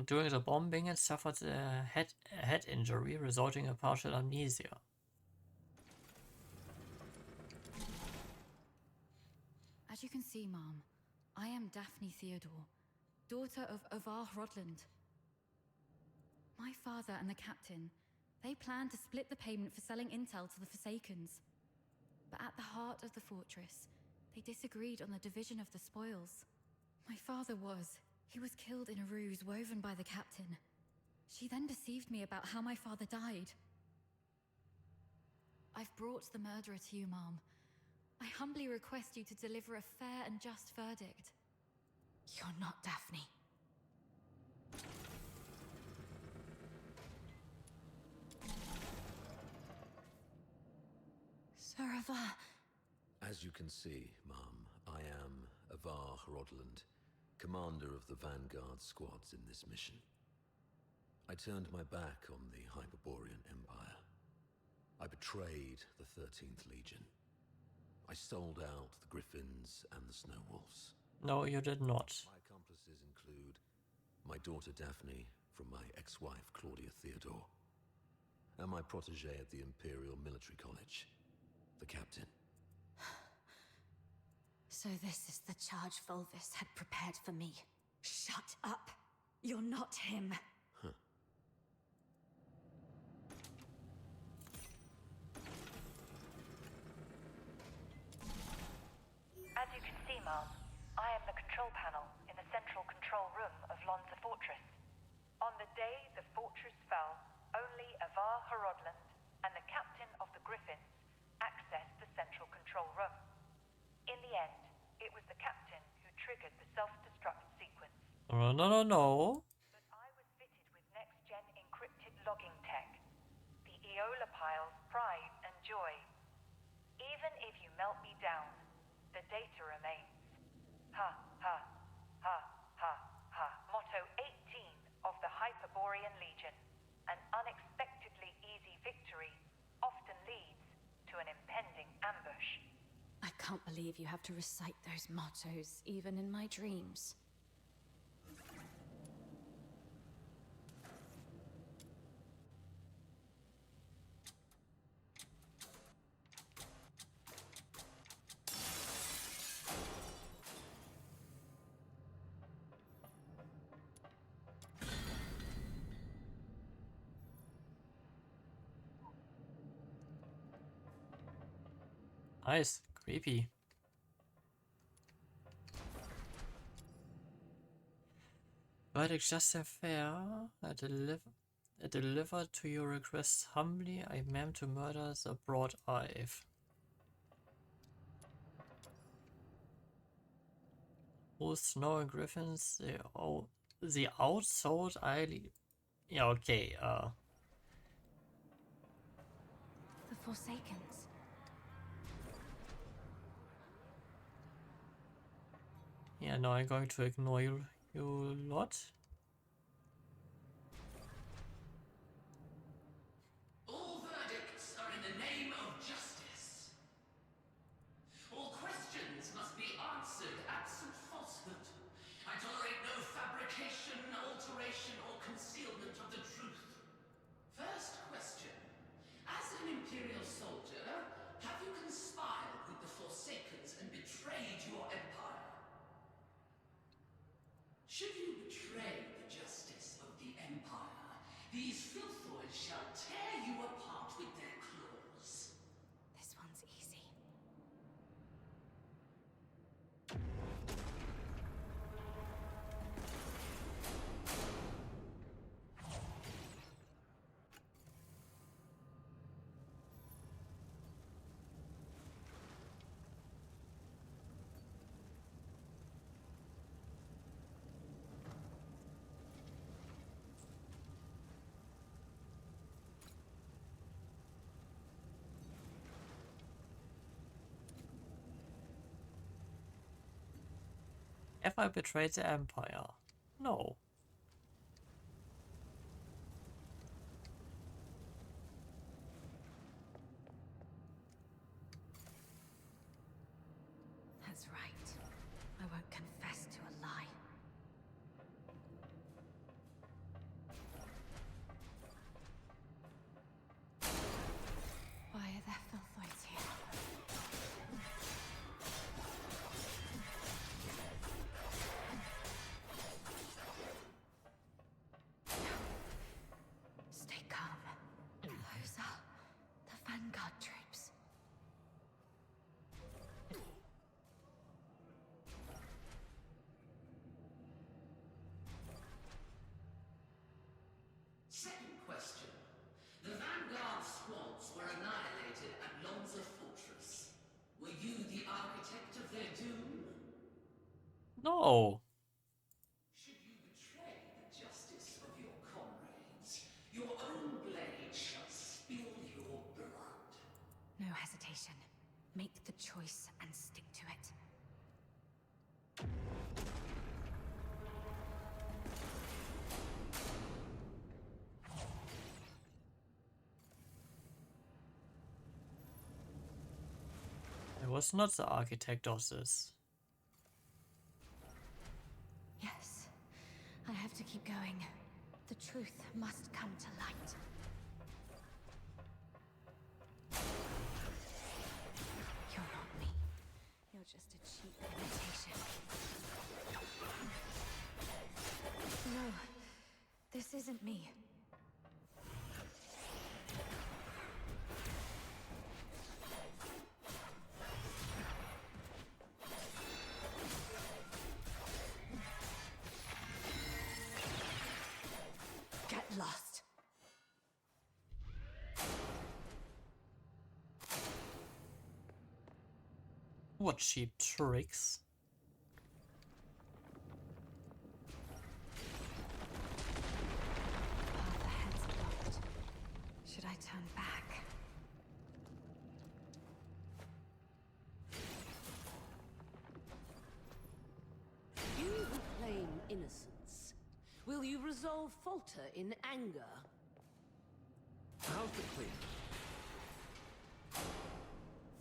during the bombing and suffered a head injury resulting in partial amnesia. As you can see, Mom, I am Daphne Theodore, daughter of Avar Hrodland. My father and the captain, they planned to split the payment for selling intel to the Forsakens. But at the heart of the fortress, they disagreed on the division of the spoils. My father he was killed in a ruse woven by the captain. She then deceived me about how my father died. I've brought the murderer to you, Mom. I humbly request you to deliver a fair and just verdict. You're not Daphne. Sir Avar. As you can see, Mum, I am Avar Hrodland, commander of the Vanguard squads in this mission. I turned my back on the Hyperborean Empire. I betrayed the 13th Legion. I sold out the Griffins and the Snow Wolves. No, you did not. My accomplices include my daughter Daphne from my ex-wife Claudia Theodore, and my protege at the Imperial Military College, the captain. So this is the charge Volvis had prepared for me. Shut up! You're not him! As you can see, Mom, I am the control panel in the central control room of Lonza Fortress. On the day the fortress fell, only Avar Hrodland and the captain of the Griffins accessed the central control room. In the end, it was the captain who triggered the self-destruct sequence. No. But I was fitted with next-gen encrypted logging tech. The Eola Pile's pride and joy. Even if you melt me down, the data remains. Ha, ha, ha, ha, ha. Motto 18 of the Hyperborean Legion. An unexpectedly easy victory often leads to an impending ambush. I can't believe you have to recite those mottos, even in my dreams. Nice. Creepy. Verdict just and fair. I deliver to your request humbly. I am to murder the broad Ive. All Snow and Griffins, the outsold Eiley. Yeah, okay, The Forsakens. Yeah, now I'm going to ignore you lot. All verdicts are in the name of justice. Have I betrayed the Empire? No. That's right. I won't confess to a lie. Why are there filthoids here? Stay calm. Those are the Vanguard troops. Second question. The Vanguard squads were annihilated at Lonza Fortress. Were you the architect of their doom? No. Should you betray the justice of your comrades, your own blade shall spill your blood. No hesitation. Make the choice and stick to it. I was not the architect of this. Yes. I have to keep going. The truth must come to light. You're not me. You're just a cheap imitation. No. This isn't me. Get lost. What cheap tricks. Oh, the head's blocked. Should I turn back? You who claim innocence, will you resolve falter in anger? How's the clean?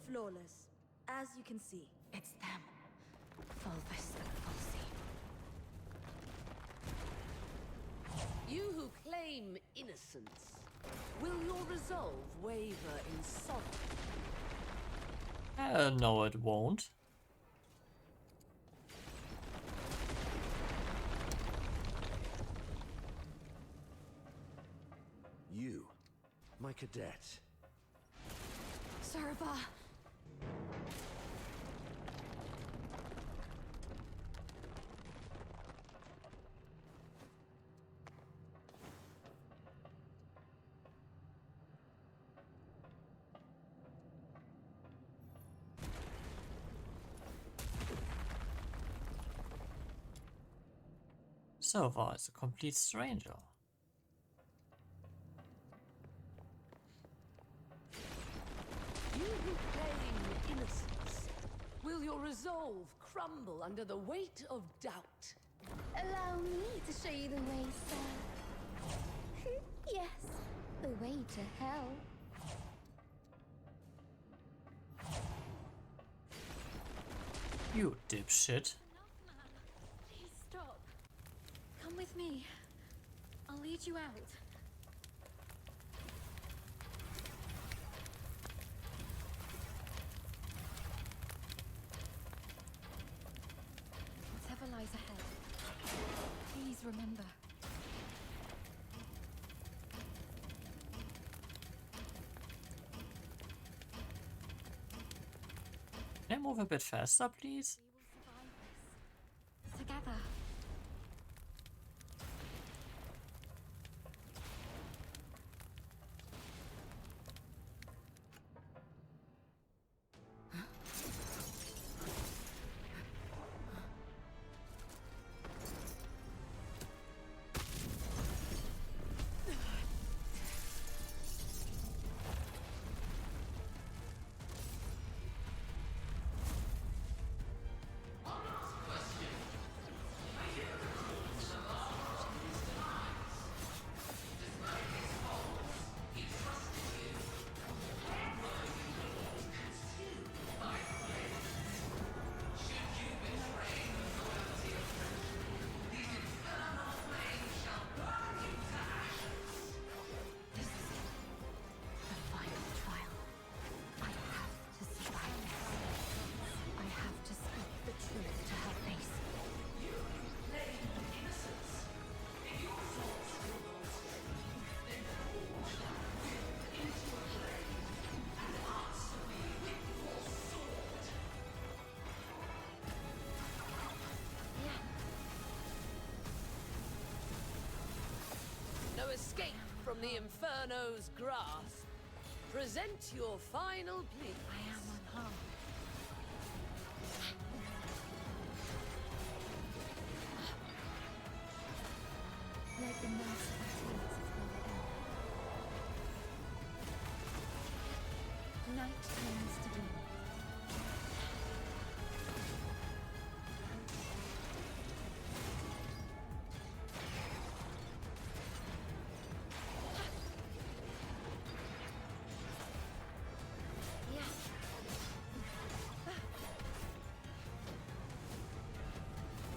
Flawless. As you can see. It's them. Fulvis and Fulsey. You who claim innocence, will your resolve waver in sorrow? No, it won't. You, my cadet. Serva! So far, it's a complete stranger. You who claim innocence, will your resolve crumble under the weight of doubt? Allow me to show you the way, sir. Yes, the way to hell. You dipshit. Please stop. Come with me. I'll lead you out. Whatever lies ahead, please remember. Can I move a bit faster, please? We will survive this. Together. escape from the Inferno's grasp, present your final plea. I am unharmed. Like the merciful tears of Mother Earth. Night turns to dawn.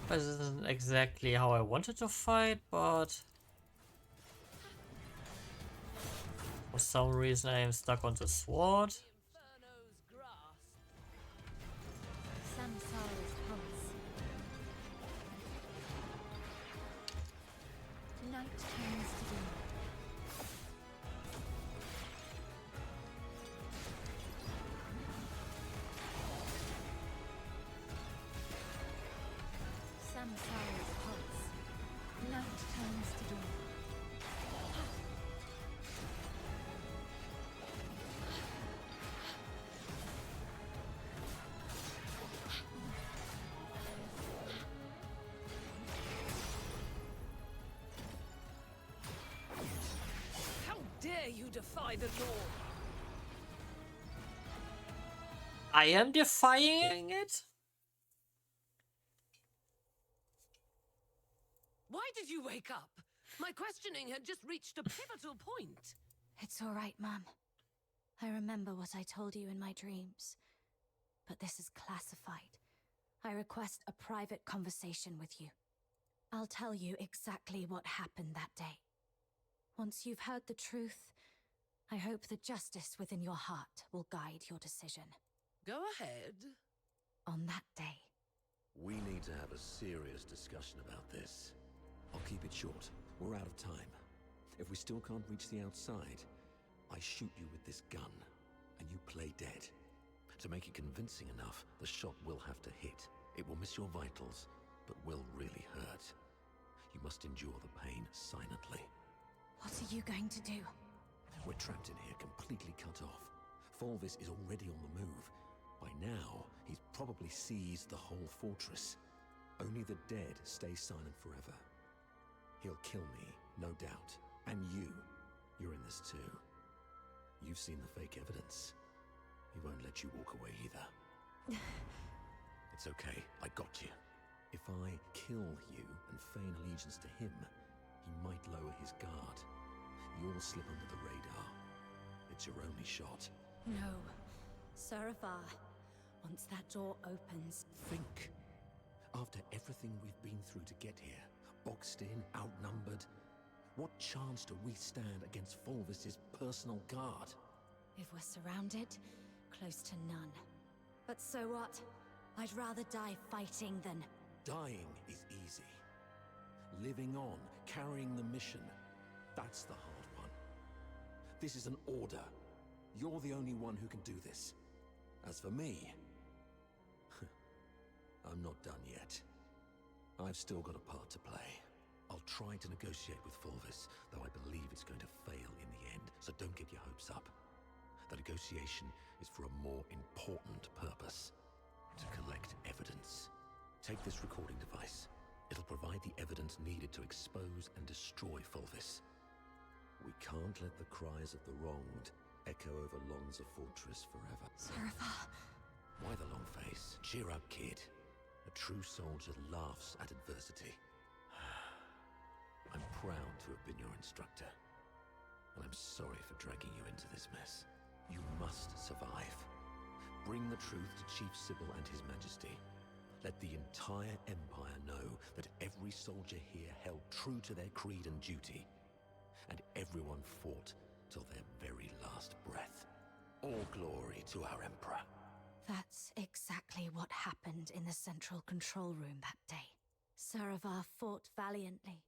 This isn't exactly how I wanted to fight, but for some reason I am stuck on the sword. Samsara's pulse. Night turns to dawn. Samsara's pulse. Night turns to dawn. How dare you defy the law? I am defying it? Why did you wake up? My questioning had just reached a pivotal point. It's all right, Mum. I remember what I told you in my dreams. But this is classified. I request a private conversation with you. I'll tell you exactly what happened that day. Once you've heard the truth, I hope the justice within your heart will guide your decision. Go ahead. On that day. We need to have a serious discussion about this. I'll keep it short. We're out of time. If we still can't reach the outside, I shoot you with this gun, and you play dead. To make it convincing enough, the shot will have to hit. It will miss your vitals, but will really hurt. You must endure the pain silently. What are you going to do? We're trapped in here, completely cut off. Fulvis is already on the move. By now, he's probably seized the whole fortress. Only the dead stay silent forever. He'll kill me, no doubt. And you're in this too. You've seen the fake evidence. He won't let you walk away either. It's okay, I got you. If I kill you and feign allegiance to him, he might lower his guard. You'll slip under the radar. It's your only shot. No. Saravar, once that door opens... Think. After everything we've been through to get here, boxed in, outnumbered, what chance do we stand against Fulvis's personal guard? If we're surrounded, close to none. But so what? I'd rather die fighting than... Dying is easy. Living on, carrying the mission, that's the hard one. This is an order. You're the only one who can do this. As for me, I'm not done yet. I've still got a part to play. I'll try to negotiate with Fulvis, though I believe it's going to fail in the end, so don't get your hopes up. The negotiation is for a more important purpose. To collect evidence. Take this recording device. It'll provide the evidence needed to expose and destroy Fulvis. We can't let the cries of the wronged echo over Lonza Fortress forever. Saravar! Why the long face? Cheer up, kid. A true soldier laughs at adversity. I'm proud to have been your instructor. And I'm sorry for dragging you into this mess. You must survive. Bring the truth to Chief Sybil and His Majesty. Let the entire Empire know that every soldier here held true to their creed and duty. And everyone fought till their very last breath. All glory to our Emperor. That's exactly what happened in the central control room that day. Saravar fought valiantly,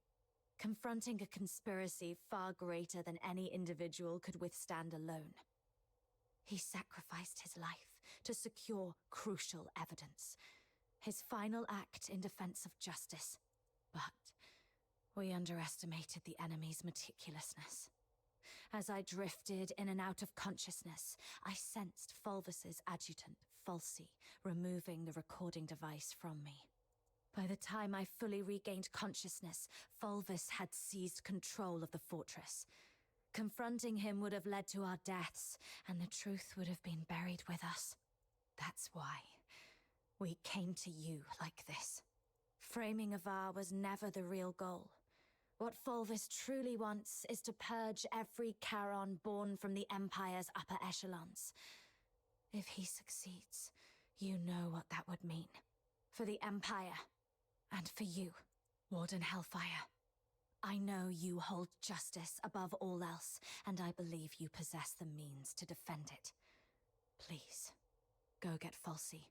confronting a conspiracy far greater than any individual could withstand alone. He sacrificed his life to secure crucial evidence, his final act in defense of justice. But We underestimated the enemy's meticulousness. As I drifted in and out of consciousness, I sensed Fulvis's adjutant, Falsey, removing the recording device from me. By the time I fully regained consciousness, Fulvis had seized control of the fortress. Confronting him would have led to our deaths, and the truth would have been buried with us. That's why we came to you like this. Framing Avar was never the real goal. What Fulvis truly wants is to purge every Charon born from the Empire's upper echelons. If he succeeds, you know what that would mean. For the Empire, and for you, Warden Hellfire. I know you hold justice above all else, and I believe you possess the means to defend it. Please, go get Falsey.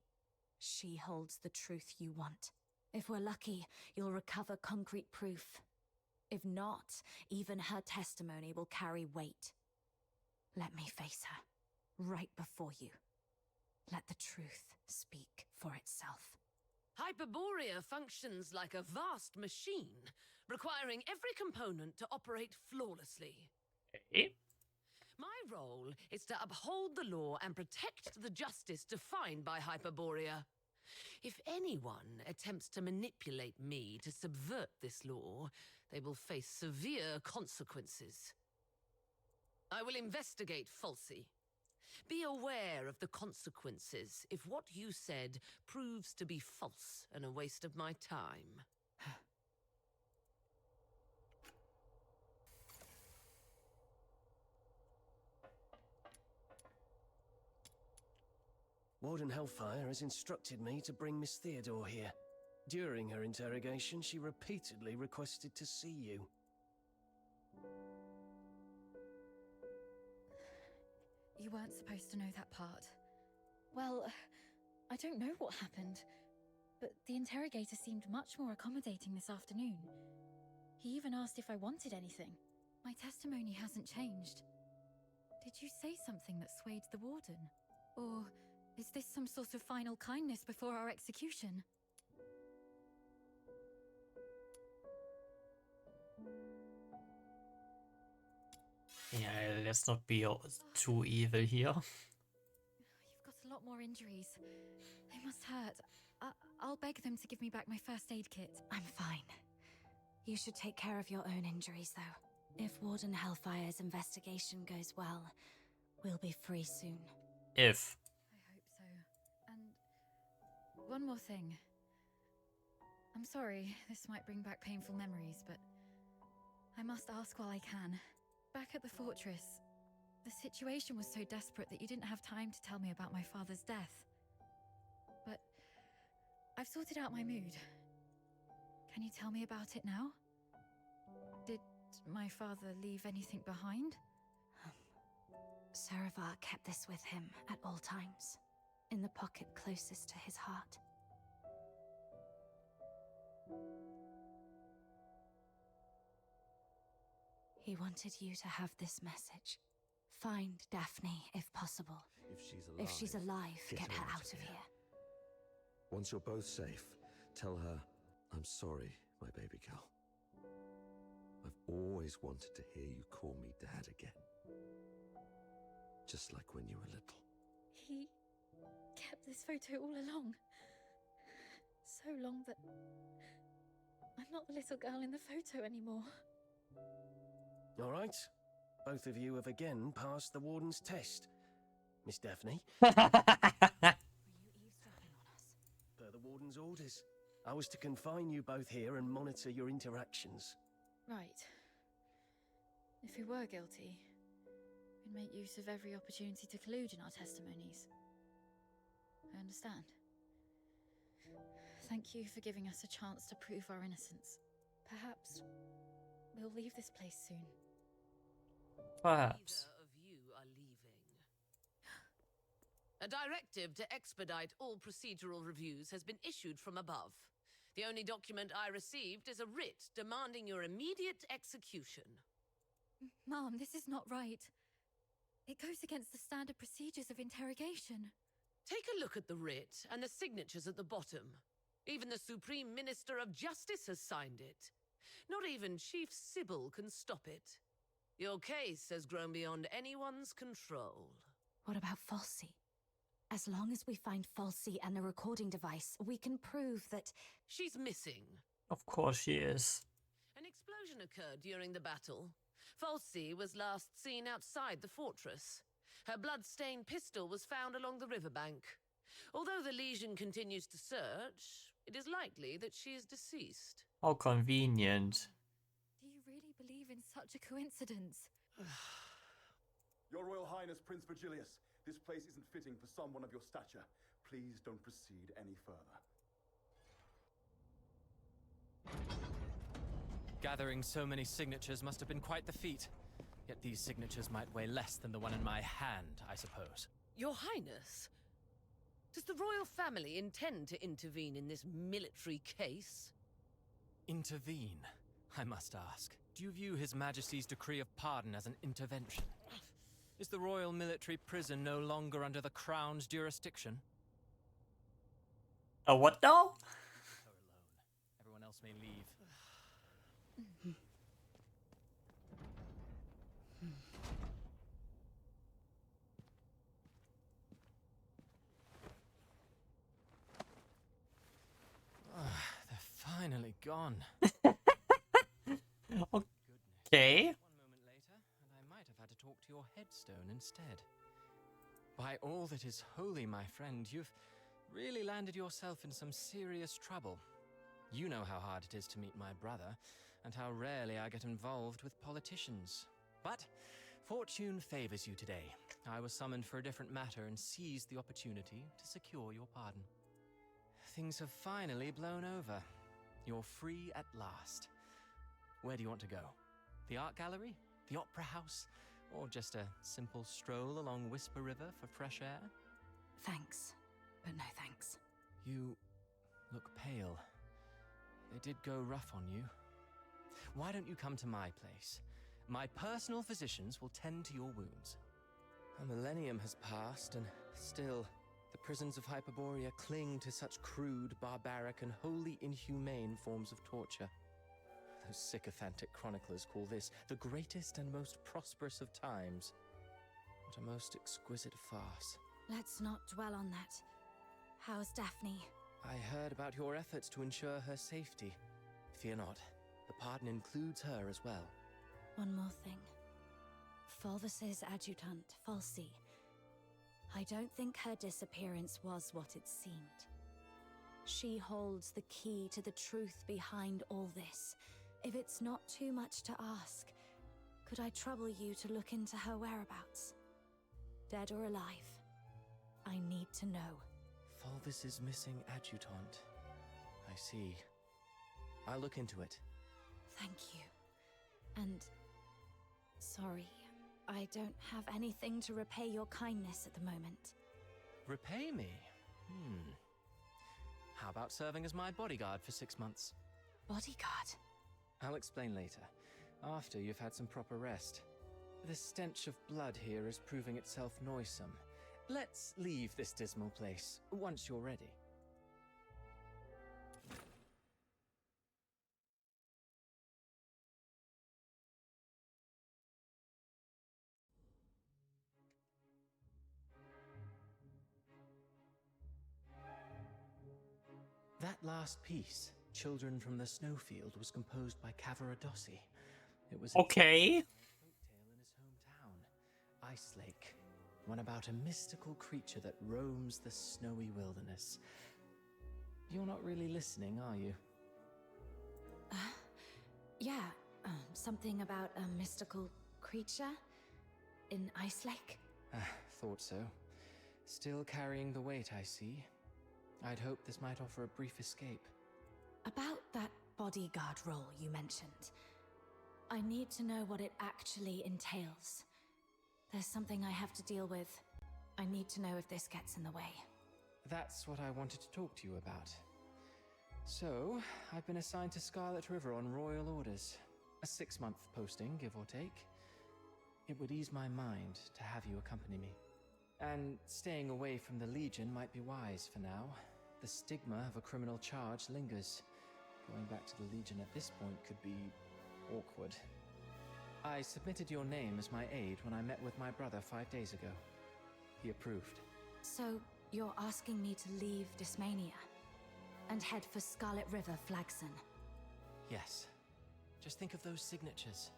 She holds the truth you want. If we're lucky, you'll recover concrete proof. If not, even her testimony will carry weight. Let me face her, right before you. Let the truth speak for itself. Hyperborea functions like a vast machine, requiring every component to operate flawlessly. My role is to uphold the law and protect the justice defined by Hyperborea. If anyone attempts to manipulate me to subvert this law, they will face severe consequences. I will investigate Falsey. Be aware of the consequences if what you said proves to be false and a waste of my time. Warden Hellfire has instructed me to bring Miss Theodore here. During her interrogation, she repeatedly requested to see you. You weren't supposed to know that part. Well, I don't know what happened, but the interrogator seemed much more accommodating this afternoon. He even asked if I wanted anything. My testimony hasn't changed. Did you say something that swayed the warden? Or is this some sort of final kindness before our execution? Yeah, let's not be too evil here. You've got a lot more injuries. They must hurt. I'll beg them to give me back my first aid kit. I'm fine. You should take care of your own injuries, though. If Warden Hellfire's investigation goes well, we'll be free soon. If. I hope so. And one more thing. I'm sorry, this might bring back painful memories, but I must ask while I can. Back at the fortress, the situation was so desperate that you didn't have time to tell me about my father's death. But I've sorted out my mood. Can you tell me about it now? Did my father leave anything behind? Saravar kept this with him at all times, in the pocket closest to his heart. He wanted you to have this message. Find Daphne, if possible. If she's alive, get her out of here. Once you're both safe, tell her, I'm sorry, my baby girl. I've always wanted to hear you call me Dad again. Just like when you were little. He kept this photo all along. So long that I'm not the little girl in the photo anymore. All right. Both of you have again passed the Warden's test. Miss Daphne? Were you eavesdropping on us? Per the Warden's orders, I was to confine you both here and monitor your interactions. Right. If we were guilty, we'd make use of every opportunity to collude in our testimonies. I understand. Thank you for giving us a chance to prove our innocence. Perhaps we'll leave this place soon. Perhaps. Neither of you are leaving. A directive to expedite all procedural reviews has been issued from above. The only document I received is a writ demanding your immediate execution. Mom, this is not right. It goes against the standard procedures of interrogation. Take a look at the writ and the signatures at the bottom. Even the Supreme Minister of Justice has signed it. Not even Chief Sybil can stop it. Your case has grown beyond anyone's control. What about Falsey? As long as we find Falsey and the recording device, we can prove that... She's missing. Of course she is. An explosion occurred during the battle. Falsey was last seen outside the fortress. Her blood-stained pistol was found along the riverbank. Although the Legion continues to search, it is likely that she is deceased. How convenient. Do you really believe in such a coincidence? Your Royal Highness, Prince Virgilius, this place isn't fitting for someone of your stature. Please don't proceed any further. Gathering so many signatures must have been quite the feat. Yet these signatures might weigh less than the one in my hand, I suppose. Your Highness, does the royal family intend to intervene in this military case? Intervene, I must ask. Do you view His Majesty's decree of pardon as an intervention? Is the royal military prison no longer under the Crown's jurisdiction? What now? Leave her alone. Everyone else may leave. They're finally gone. Okay. One moment later, and I might have had to talk to your headstone instead. By all that is holy, my friend, you've really landed yourself in some serious trouble. You know how hard it is to meet my brother, and how rarely I get involved with politicians. But fortune favors you today. I was summoned for a different matter and seized the opportunity to secure your pardon. Things have finally blown over. You're free at last. Where do you want to go? The art gallery? The opera house? Or just a simple stroll along Whisper River for fresh air? Thanks, but no thanks. You look pale. They did go rough on you. Why don't you come to my place? My personal physicians will tend to your wounds. A millennium has passed, and still, the prisons of Hyperborea cling to such crude, barbaric, and wholly inhumane forms of torture. Those sycophantic chroniclers call this the greatest and most prosperous of times. What a most exquisite farce. Let's not dwell on that. How's Daphne? I heard about your efforts to ensure her safety. Fear not, the pardon includes her as well. One more thing. Fulvis's adjutant, Falsey. I don't think her disappearance was what it seemed. She holds the key to the truth behind all this. If it's not too much to ask, could I trouble you to look into her whereabouts? Dead or alive? I need to know. Fulvis's missing adjutant. I see. I'll look into it. Thank you. And... sorry, I don't have anything to repay your kindness at the moment. Repay me? How about serving as my bodyguard for 6 months? Bodyguard? I'll explain later, after you've had some proper rest. The stench of blood here is proving itself noisome. Let's leave this dismal place, once you're ready. That last piece, Children from the Snowfield, was composed by Cavaradossi. It was okay. A folktale in his hometown, Ice Lake, one about a mystical creature that roams the snowy wilderness. You're not really listening, are you? Yeah, something about a mystical creature in Ice Lake? Thought so. Still carrying the weight, I see. I'd hoped this might offer a brief escape. About that bodyguard role you mentioned, I need to know what it actually entails. There's something I have to deal with. I need to know if this gets in the way. That's what I wanted to talk to you about. So, I've been assigned to Scarlet River on royal orders. A 6-month posting, give or take. It would ease my mind to have you accompany me. And staying away from the Legion might be wise for now. The stigma of a criminal charge lingers. Going back to the Legion at this point could be awkward. I submitted your name as my aide when I met with my brother 5 days ago. He approved. So, you're asking me to leave Dysmania and head for Scarlet River, Flagson? Yes. Just think of those signatures.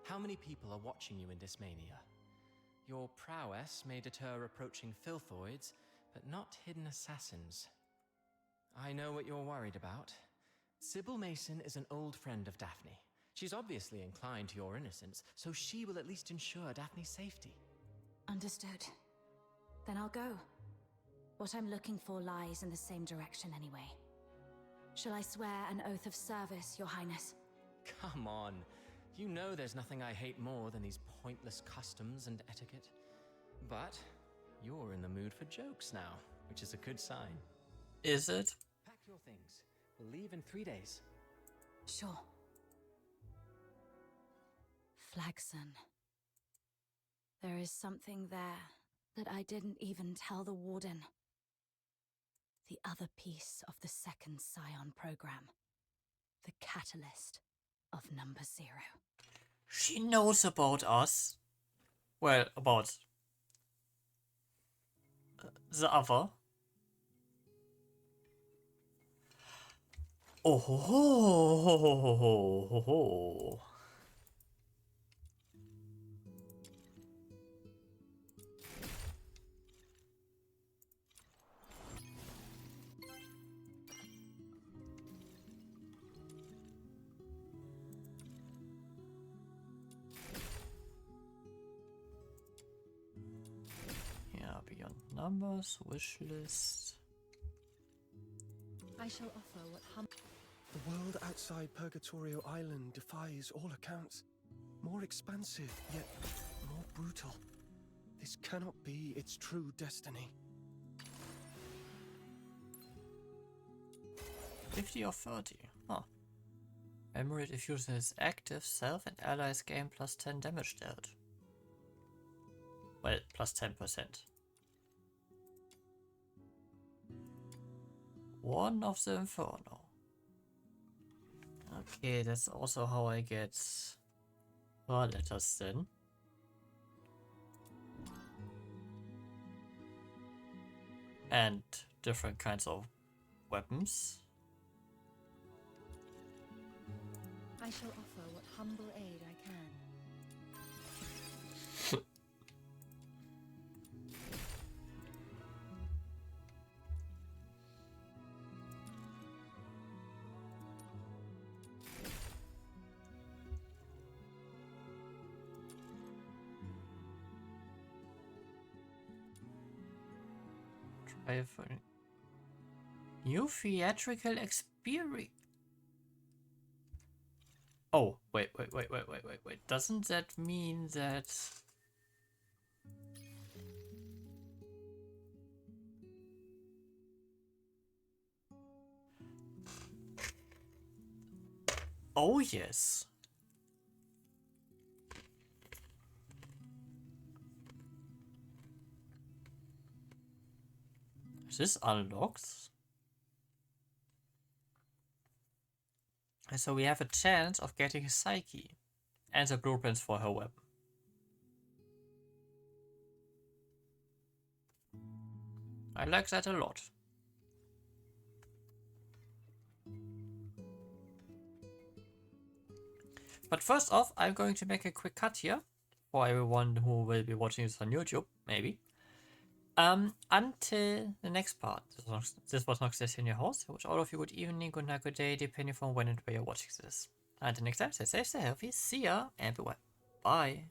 How many people are watching you in Dysmania? Your prowess may deter approaching filthoids, but not hidden assassins. I know what you're worried about. Sybil Mason is an old friend of Daphne. She's obviously inclined to your innocence, so she will at least ensure Daphne's safety. Understood. Then I'll go. What I'm looking for lies in the same direction anyway. Shall I swear an oath of service, Your Highness? Come on. You know there's nothing I hate more than these pointless customs and etiquette. But you're in the mood for jokes now, which is a good sign. Is it? Pack your things. We'll leave in 3 days. Sure. Flagson. There is something there that I didn't even tell the Warden. The other piece of the second Scion program. The catalyst of Number 0. She knows about us. Well, about the other. Oh ho ho ho ho ho ho ho. Beyond numbers, wish list. I shall offer what The world outside Purgatorio Island defies all accounts. More expansive, yet more brutal. This cannot be its true destiny. 50 or 30. Huh. Memory diffusion is active, self and allies gain plus 10 damage dealt. Well, plus 10%. One of the Inferno. Okay, that's also how I get her letters then. And different kinds of weapons. I shall offer what humble aid I can. Try for new theatrical experience. Oh, wait. Doesn't that mean that... Oh, yes. This unlocks. And so we have a chance of getting a Psyche and the blueprints for her weapon. I like that a lot. But first off, I'm going to make a quick cut here for everyone who will be watching this on YouTube, maybe. Until the next part. This was Nox Destin, your host. I wish all of you good evening, good night, good day, depending on when and where you're watching this. Until next time, stay safe, stay healthy, see ya, and be well. Bye.